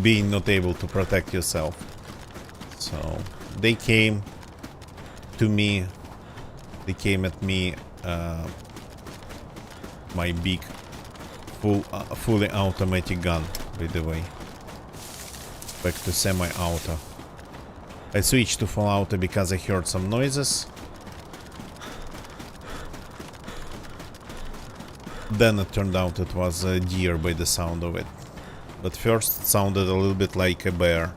Being not able to protect yourself. So they came to me, they came at me, my big fully automatic gun, by the way. Back to semi-auto. I switched to full auto because I heard some noises. Then it turned out it was a deer by the sound of it. But first it sounded a little bit like a bear.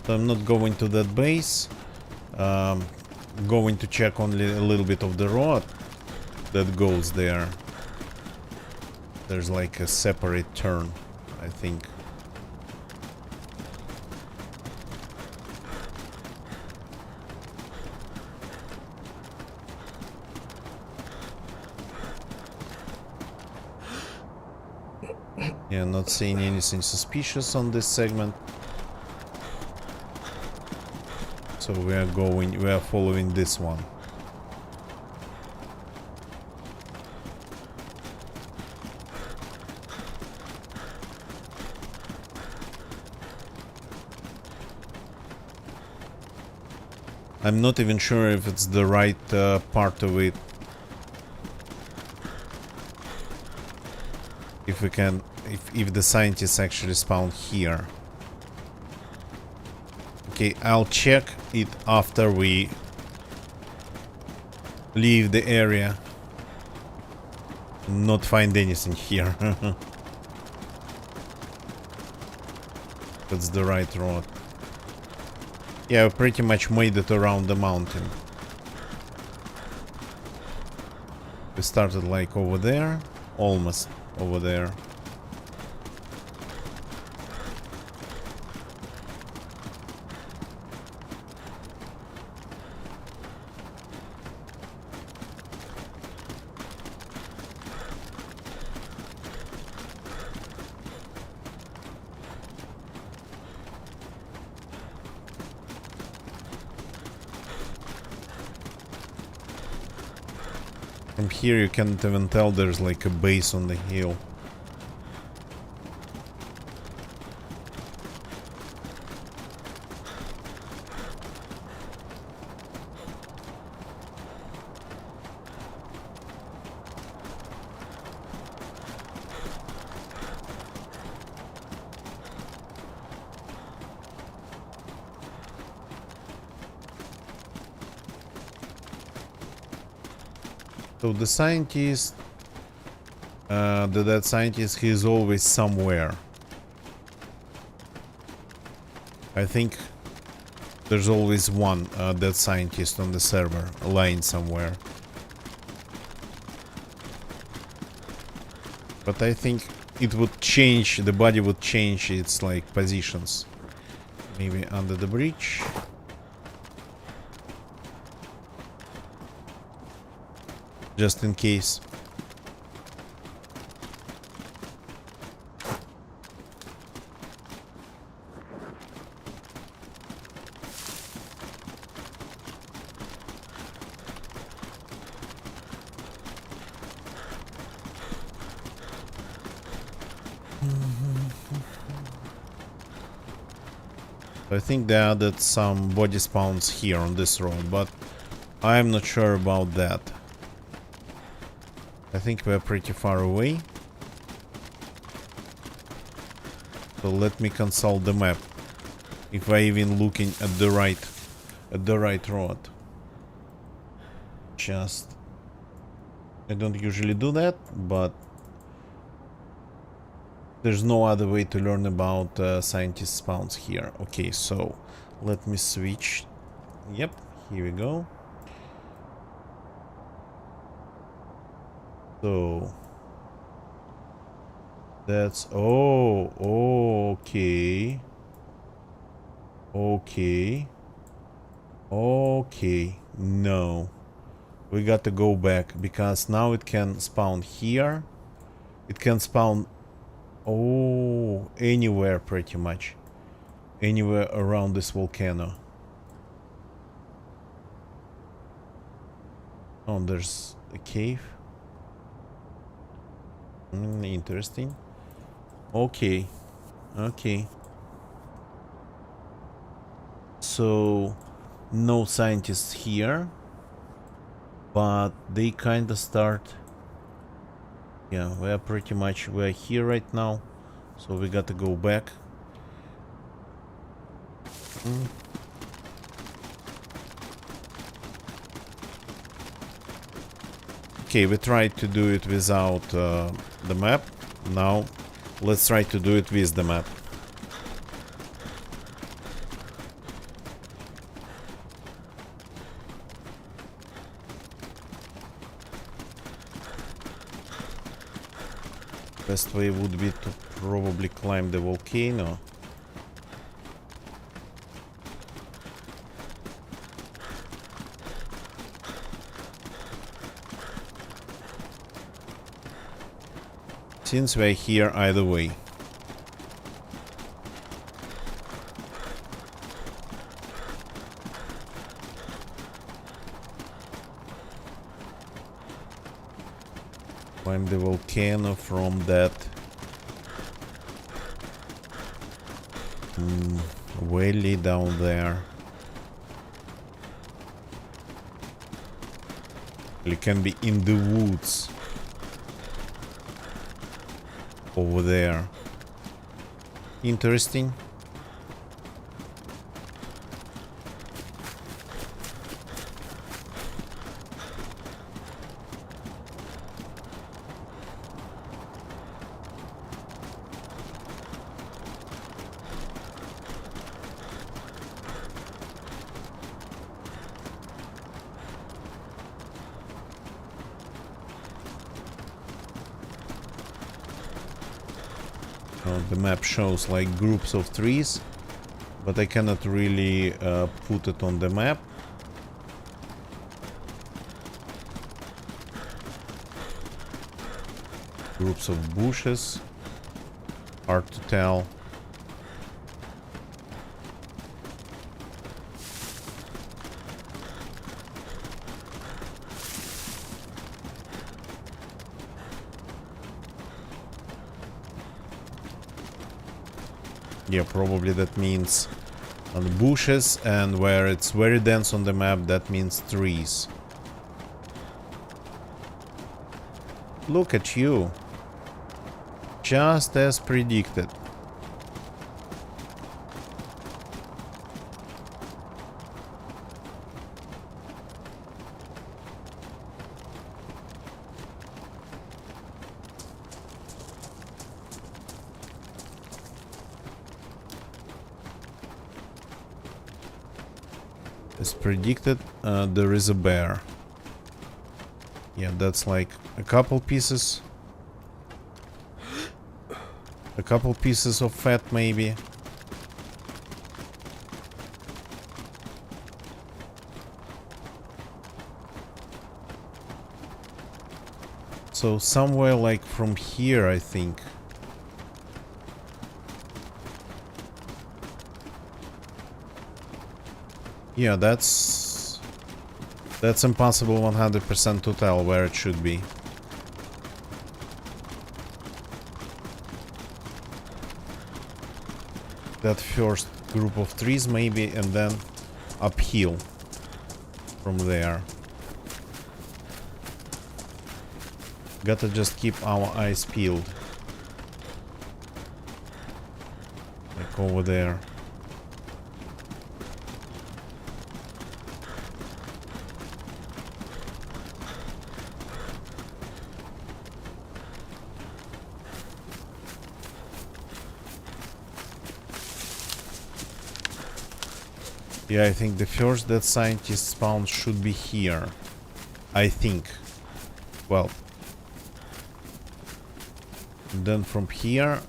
So I'm not going to that base. Going to check only a little bit of the road that goes there. There's like a separate turn, I think. Yeah, not seeing anything suspicious on this segment. So we are following this one. I'm not even sure if it's the right part of it. If we can, if the scientists actually spawn here. Okay, I'll check it after we leave the area. Not find anything here. That's the right road. Yeah, we pretty much made it around the mountain. We started like over there, almost over there. From here you can't even tell there's like a base on the hill. So the scientist, the dead scientist, he's always somewhere. I think there's always one dead scientist on the server, lying somewhere. But I think it would change, the body would change its like positions. Maybe under the bridge. Just in case. I think they added some body spawns here on this road, but I'm not sure about that. I think we're pretty far away. So let me consult the map. If I even looking at the right road. Just I don't usually do that, but there's no other way to learn about scientist spawns here. Okay, so let me switch. Yep, here we go. So that's okay. Okay, no, we got to go back because now it can spawn here. It can spawn anywhere, pretty much anywhere around this volcano. Oh, there's a cave. Interesting. Okay. So no scientists here, but they kind of start. Yeah, we're here right now, so we got to go back. Okay, we tried to do it without the map. Now let's try to do it with the map. Best way would be to probably climb the volcano. Since we're here either way. Climb the volcano from that valley down there. It can be in the woods. Over there. Interesting. The map shows like groups of trees, but I cannot really put it on the map. Groups of bushes, hard to tell. Yeah, probably that means on the bushes, and where it's very dense on the map, that means trees. Look at you. Just as predicted. As predicted, there is a bear. Yeah, that's like a couple pieces. A couple pieces of fat, maybe. So somewhere like from here, I think. Yeah, that's impossible 100% to tell where it should be. That first group of trees maybe, and then uphill from there. Gotta just keep our eyes peeled. Like over there. Yeah, I think the first that scientist spawn should be here. I think. Well. And then from here,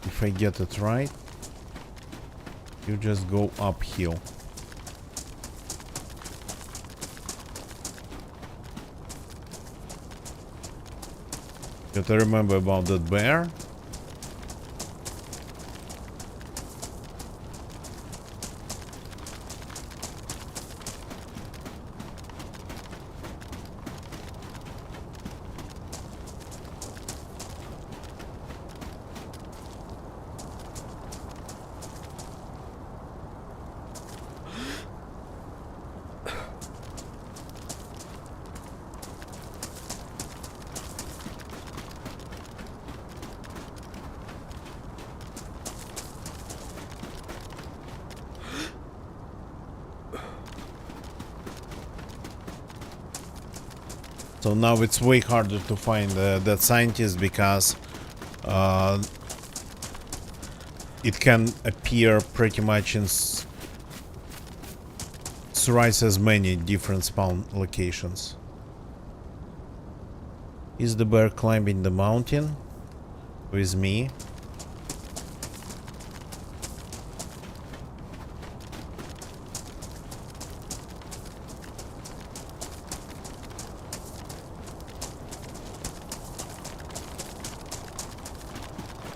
if I get it right, you just go uphill. Gotta remember about that bear. So now it's way harder to find that scientist because it can appear pretty much in thrice as many different spawn locations. Is the bear climbing the mountain with me?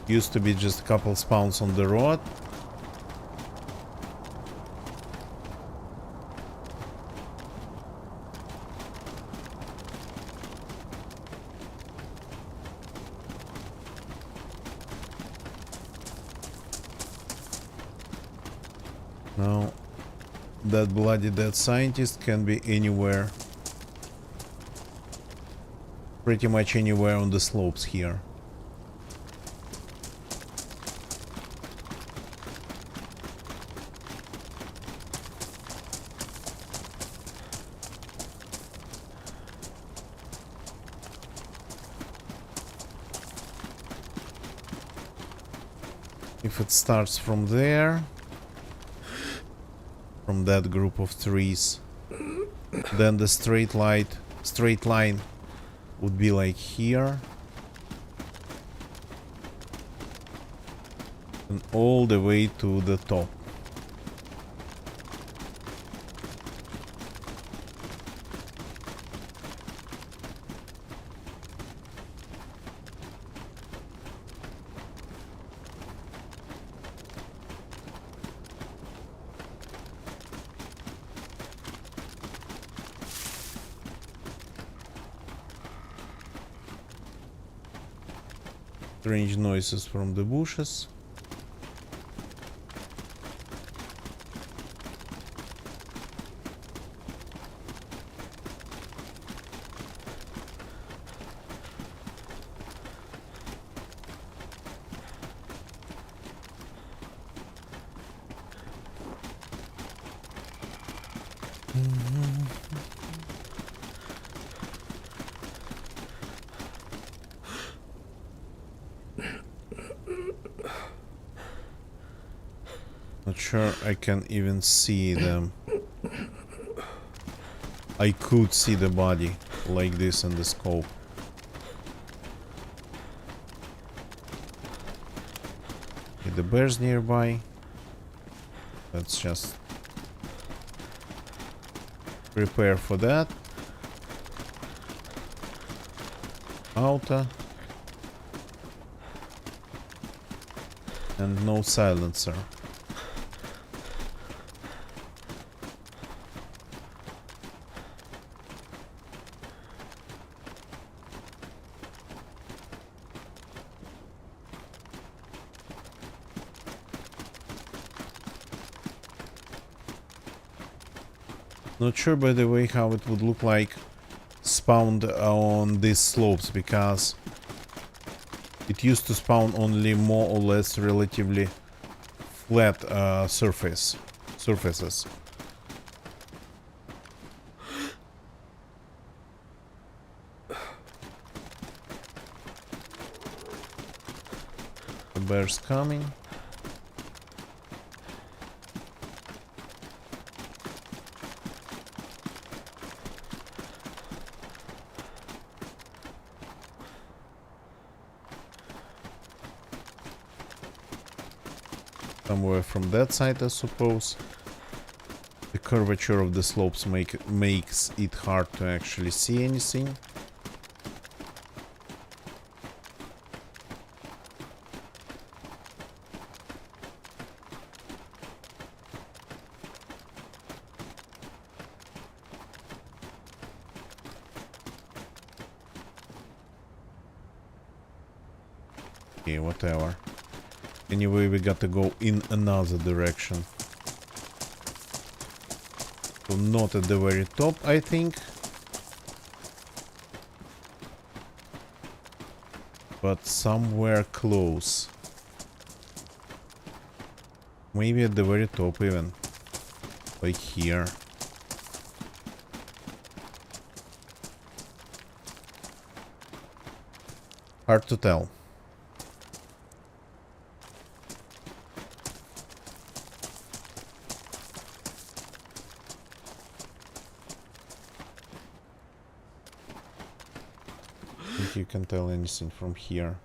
Used to be just a couple spawns on the road. No. That bloody dead scientist can be anywhere. Pretty much anywhere on the slopes here. If it starts from there, from that group of trees, then the straight line would be like here and all the way to the top. Strange noises from the bushes. Not sure I can even see them. I could see the body like this in the scope. Okay, the bear's nearby. Let's just prepare for that. Auto. And no silencer. Not sure, by the way, how it would look like spawned on these slopes, because it used to spawn only more or less relatively flat surfaces. The bear's coming. Somewhere from that side, I suppose. The curvature of the slopes makes it hard to actually see anything. Okay, whatever. Anyway, we got to go in another direction. So not at the very top, I think. But somewhere close. Maybe at the very top even. Like here. Hard to tell. You can tell anything from here.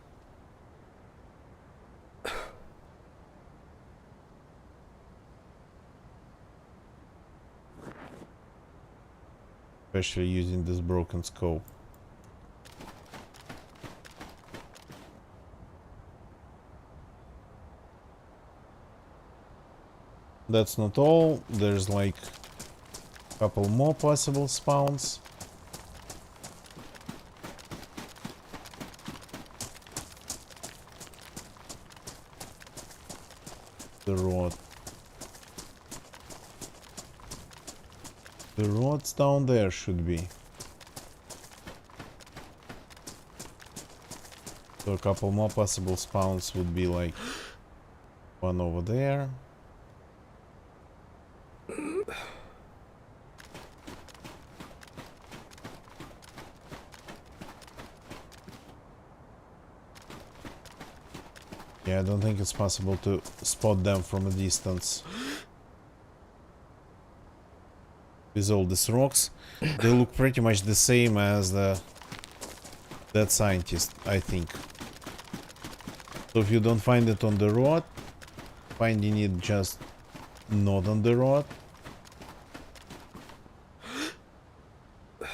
Especially using this broken scope. That's not all. There's like a couple more possible spawns. The road. The roads down there should be. So a couple more possible spawns would be like one over there. Yeah, I don't think it's possible to spot them from a distance. With all these rocks, they look pretty much the same as that scientist, I think. So if you don't find it on the road, finding it just not on the road.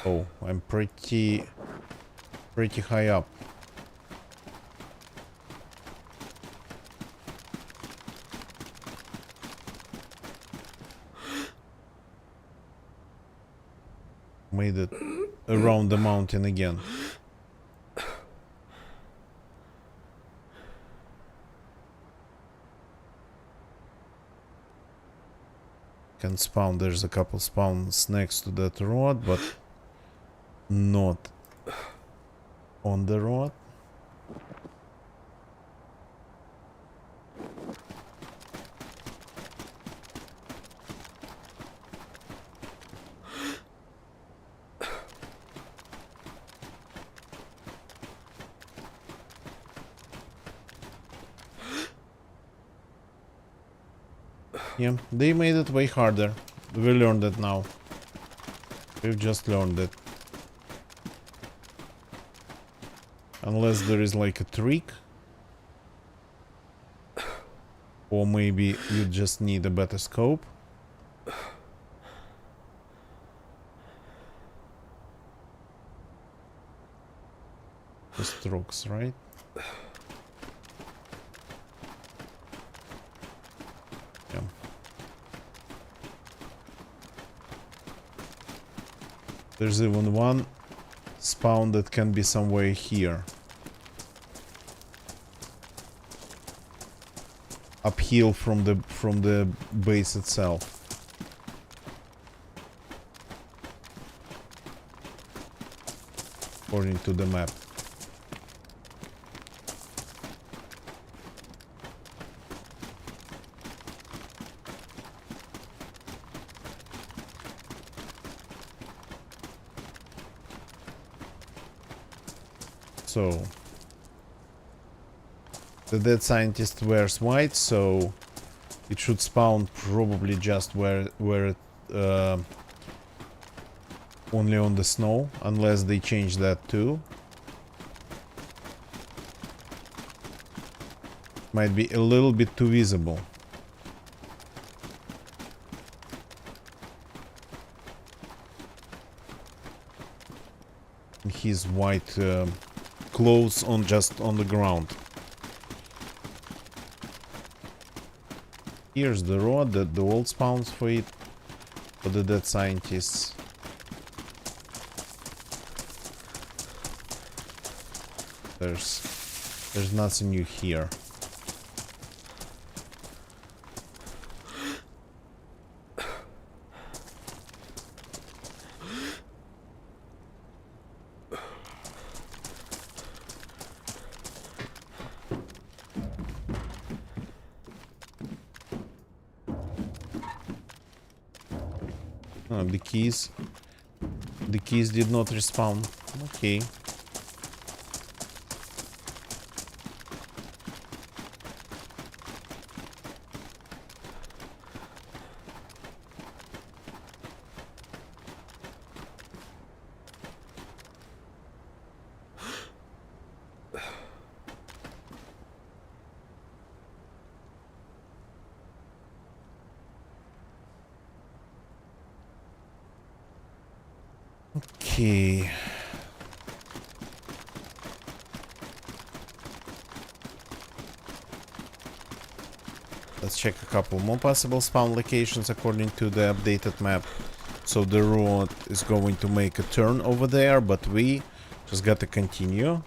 Oh, I'm pretty high up. Made it around the mountain again. Can spawn, there's a couple spawns next to that road, but not on the road. Yeah, they made it way harder. We learned it now. We've just learned it. Unless there is like a trick. Or maybe you just need a better scope. Just rocks, right? Yeah. There's even one spawn that can be somewhere here. Uphill from the base itself. According to the map. So the dead scientist wears white, so it should spawn probably just where it only on the snow, unless they change that too. Might be a little bit too visible. His white clothes on just on the ground. Here's the road, the old spawns for it, for the dead scientists. There's nothing new here. The keys did not respawn. Okay. Okay. Let's check a couple more possible spawn locations according to the updated map. So the road is going to make a turn over there, but we just got to continue.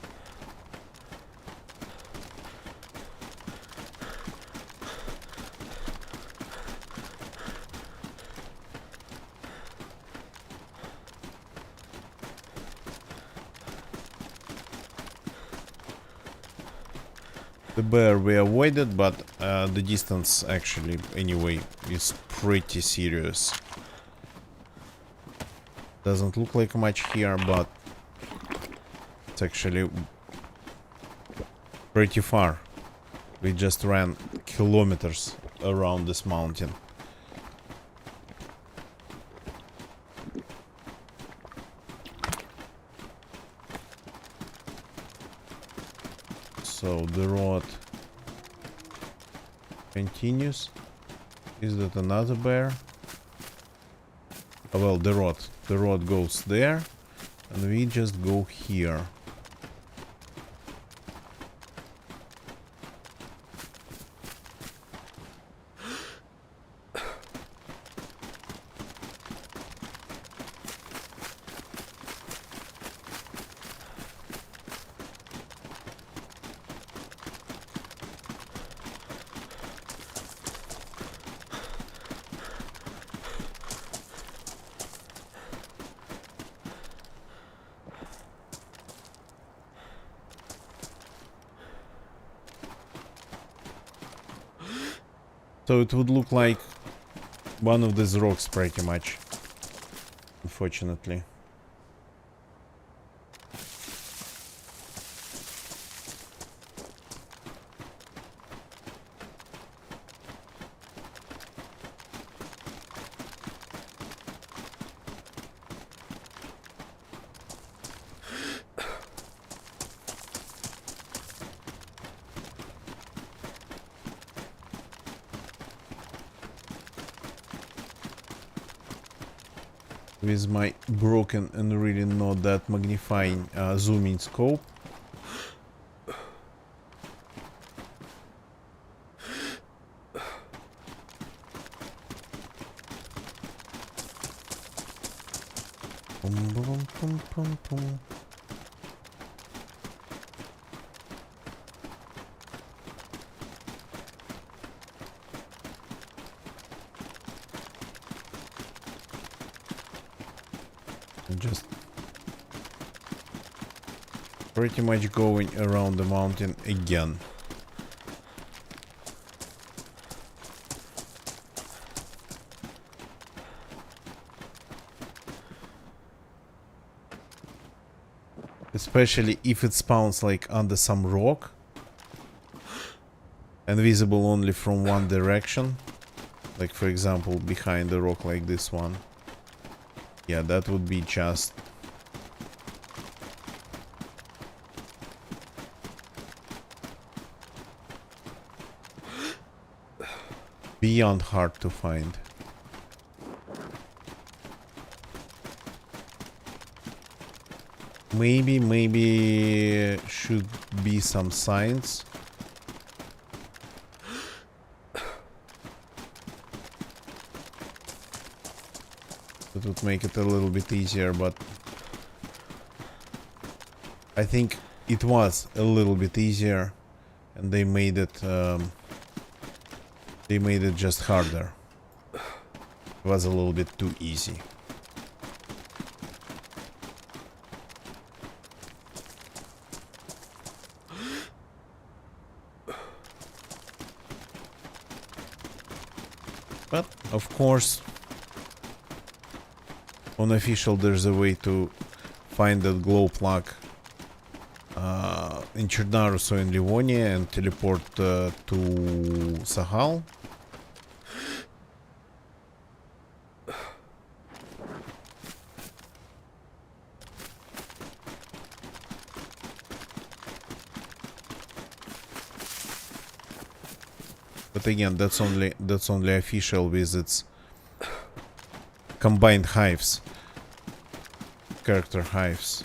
The bear we avoided, but the distance actually, anyway, is pretty serious. Doesn't look like much here, but it's actually pretty far. We just ran kilometers around this mountain. So the road continues. Is that another bear? Oh, well, the road goes there, and we just go here. So it would look like one of these rocks pretty much, unfortunately. With my broken and really not that magnifying zooming scope. Pum, pum, pum, pum, pum. Just pretty much going around the mountain again. Especially if it spawns like under some rock and visible only from one direction, like for example behind the rock like this one. Yeah, that would be just beyond hard to find. Maybe should be some signs. That would make it a little bit easier, but I think it was a little bit easier, and they made it just harder. It was a little bit too easy. But of course, on official there's a way to find that glow plug in Чернарус or in Livonia and teleport to Sahal. But again, that's only official with its combined hives, character hives.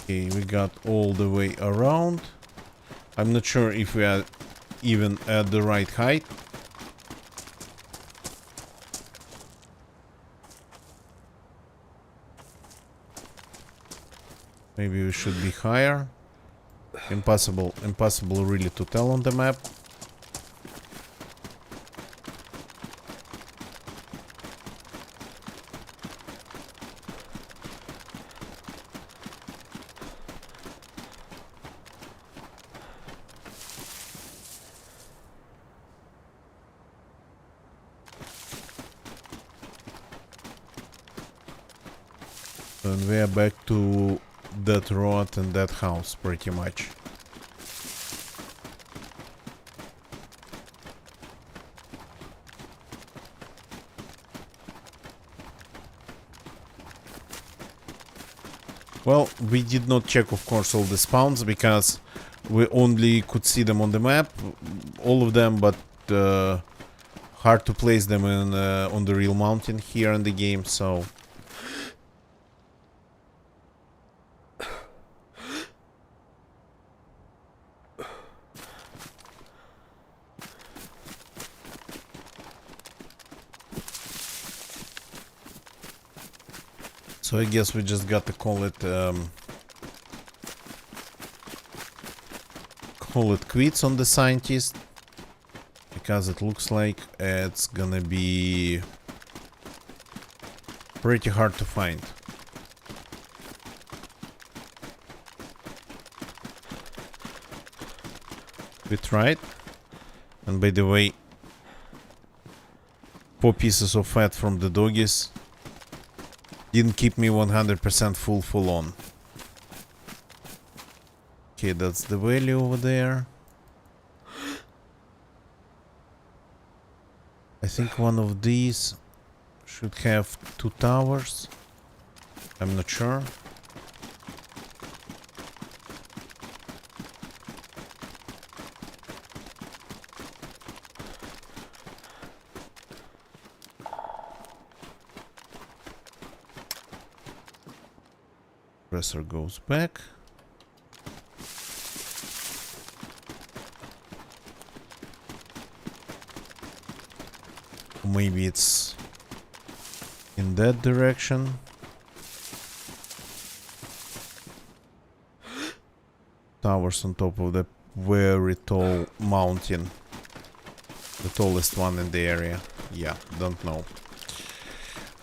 Okay, we got all the way around. I'm not sure if we are even at the right height. Maybe we should be higher. Impossible really to tell on the map. And we are back to that road and that house pretty much. Well, we did not check, of course, all the spawns because we only could see them on the map, all of them, but hard to place them in on the real mountain here in the game, so... So I guess we just got to call it quits on the scientist, because it looks like it's gonna be pretty hard to find. We tried, and by the way, 4 pieces of fat from the doggies didn't keep me 100% full on. Okay, that's the valley over there. I think one of these should have 2 towers. I'm not sure. Compressor goes back. Maybe it's in that direction. Towers on top of the very tall mountain. The tallest one in the area. Yeah, don't know.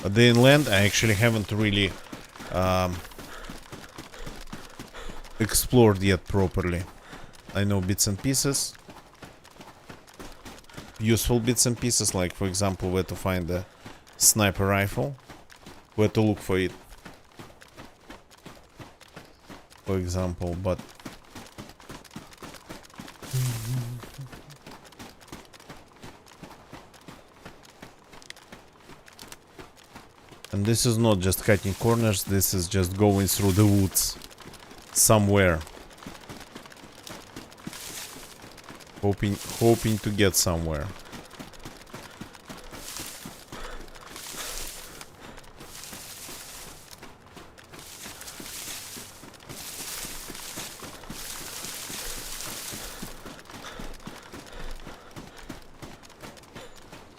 The inland I actually haven't really explored yet properly. I know bits and pieces. Useful bits and pieces, like for example where to find the sniper rifle, where to look for it, for example, but and this is not just cutting corners, this is just going through the woods somewhere, hoping to get somewhere.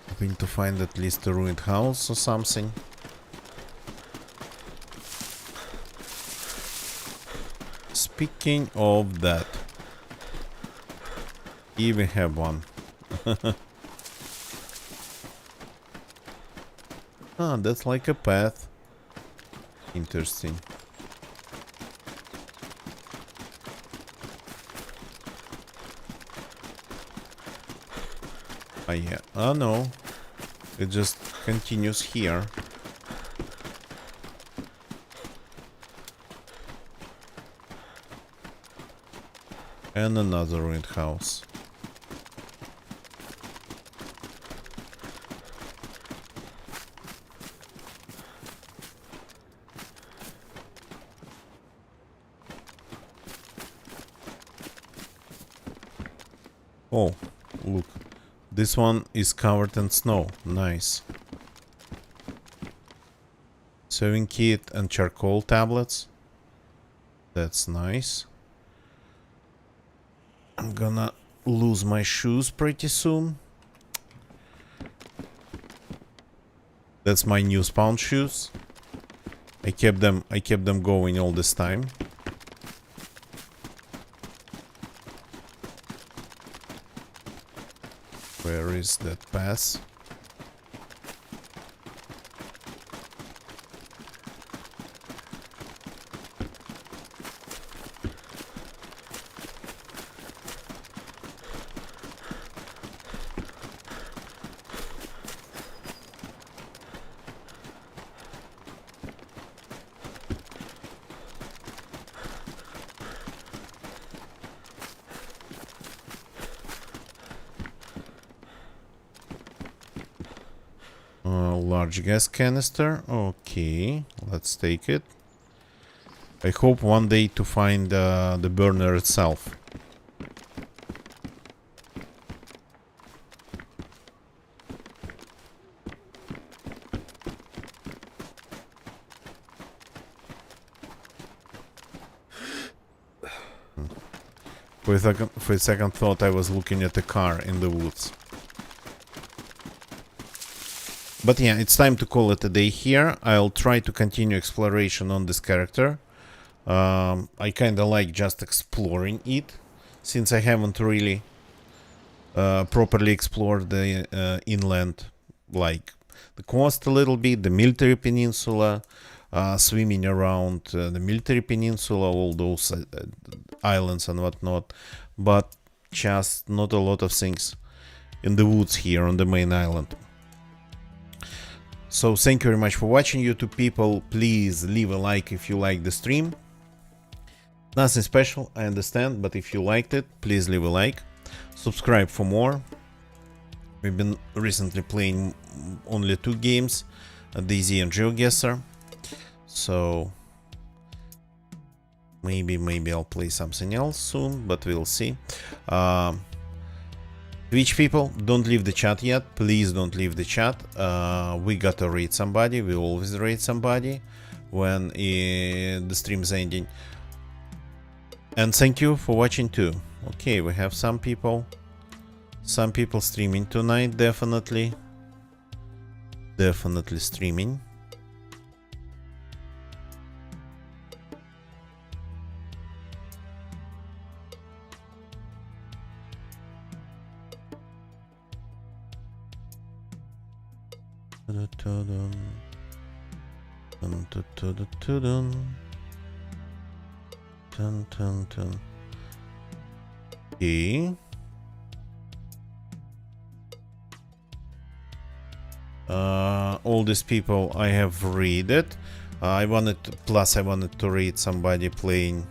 Hoping to find at least a ruined house or something. Speaking of that, even have one. Ah, that's like a path. Interesting. Ah, yeah. Oh, no. It just continues here. And another ruined house. Oh, look. This one is covered in snow. Nice. Sewing kit and charcoal tablets. That's nice. I'm gonna lose my shoes pretty soon. That's my new spawn shoes. I kept them going all this time. Where is that pass? Large gas canister. Okay, let's take it. I hope one day to find the burner itself. For a second thought I was looking at a car in the woods. But yeah, it's time to call it a day here. I'll try to continue exploration on this character. I kinda like just exploring it, since I haven't really properly explored the inland, like the coast a little bit, the military peninsula, swimming around the military peninsula, all those islands and whatnot, but just not a lot of things in the woods here on the main island. So thank you very much for watching, YouTube people. Please leave a like if you like the stream. Nothing special, I understand, but if you liked it, please leave a like. Subscribe for more. We've been recently playing only 2 games, DayZ and GeoGuessr. So maybe I'll play something else soon, but we'll see. Twitch people, don't leave the chat yet. Please don't leave the chat. We gotta raid somebody. We always raid somebody when the stream is ending. And thank you for watching too. Okay, we have some people streaming tonight. Definitely streaming. Okay. All these people I have read it. I wanted to read somebody playing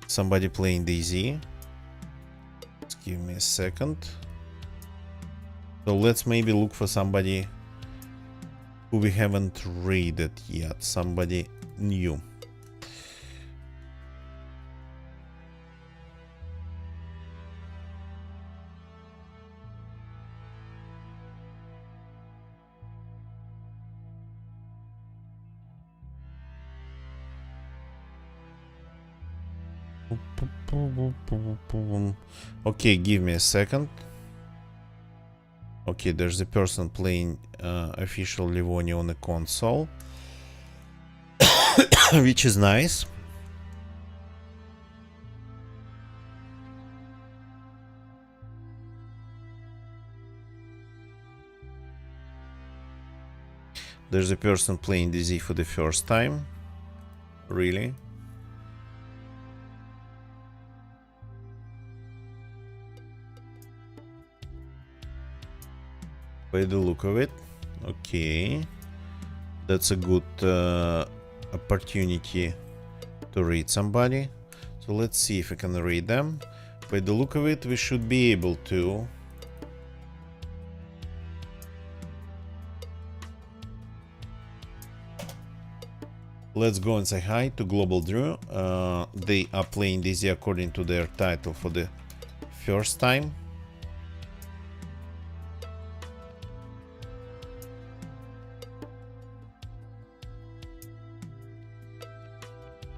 DayZ. Just give me a second. So let's maybe look for somebody who we haven't read it yet, somebody new. Okay, give me a second. Okay, there's a person playing official Livonia on the console, which is nice. There's a person playing DayZ for the first time. Really? By the look of it. Okay. That's a good opportunity to read somebody. So let's see if we can read them. By the look of it, we should be able to. Let's go and say hi to Global Drew. They are playing DayZ according to their title for the first time.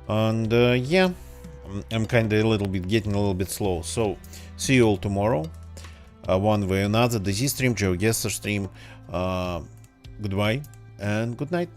And yeah, I'm kind of getting a little bit slow. So see you all tomorrow, one way or another. DayZ stream, GeoGuessr stream. Goodbye and good night.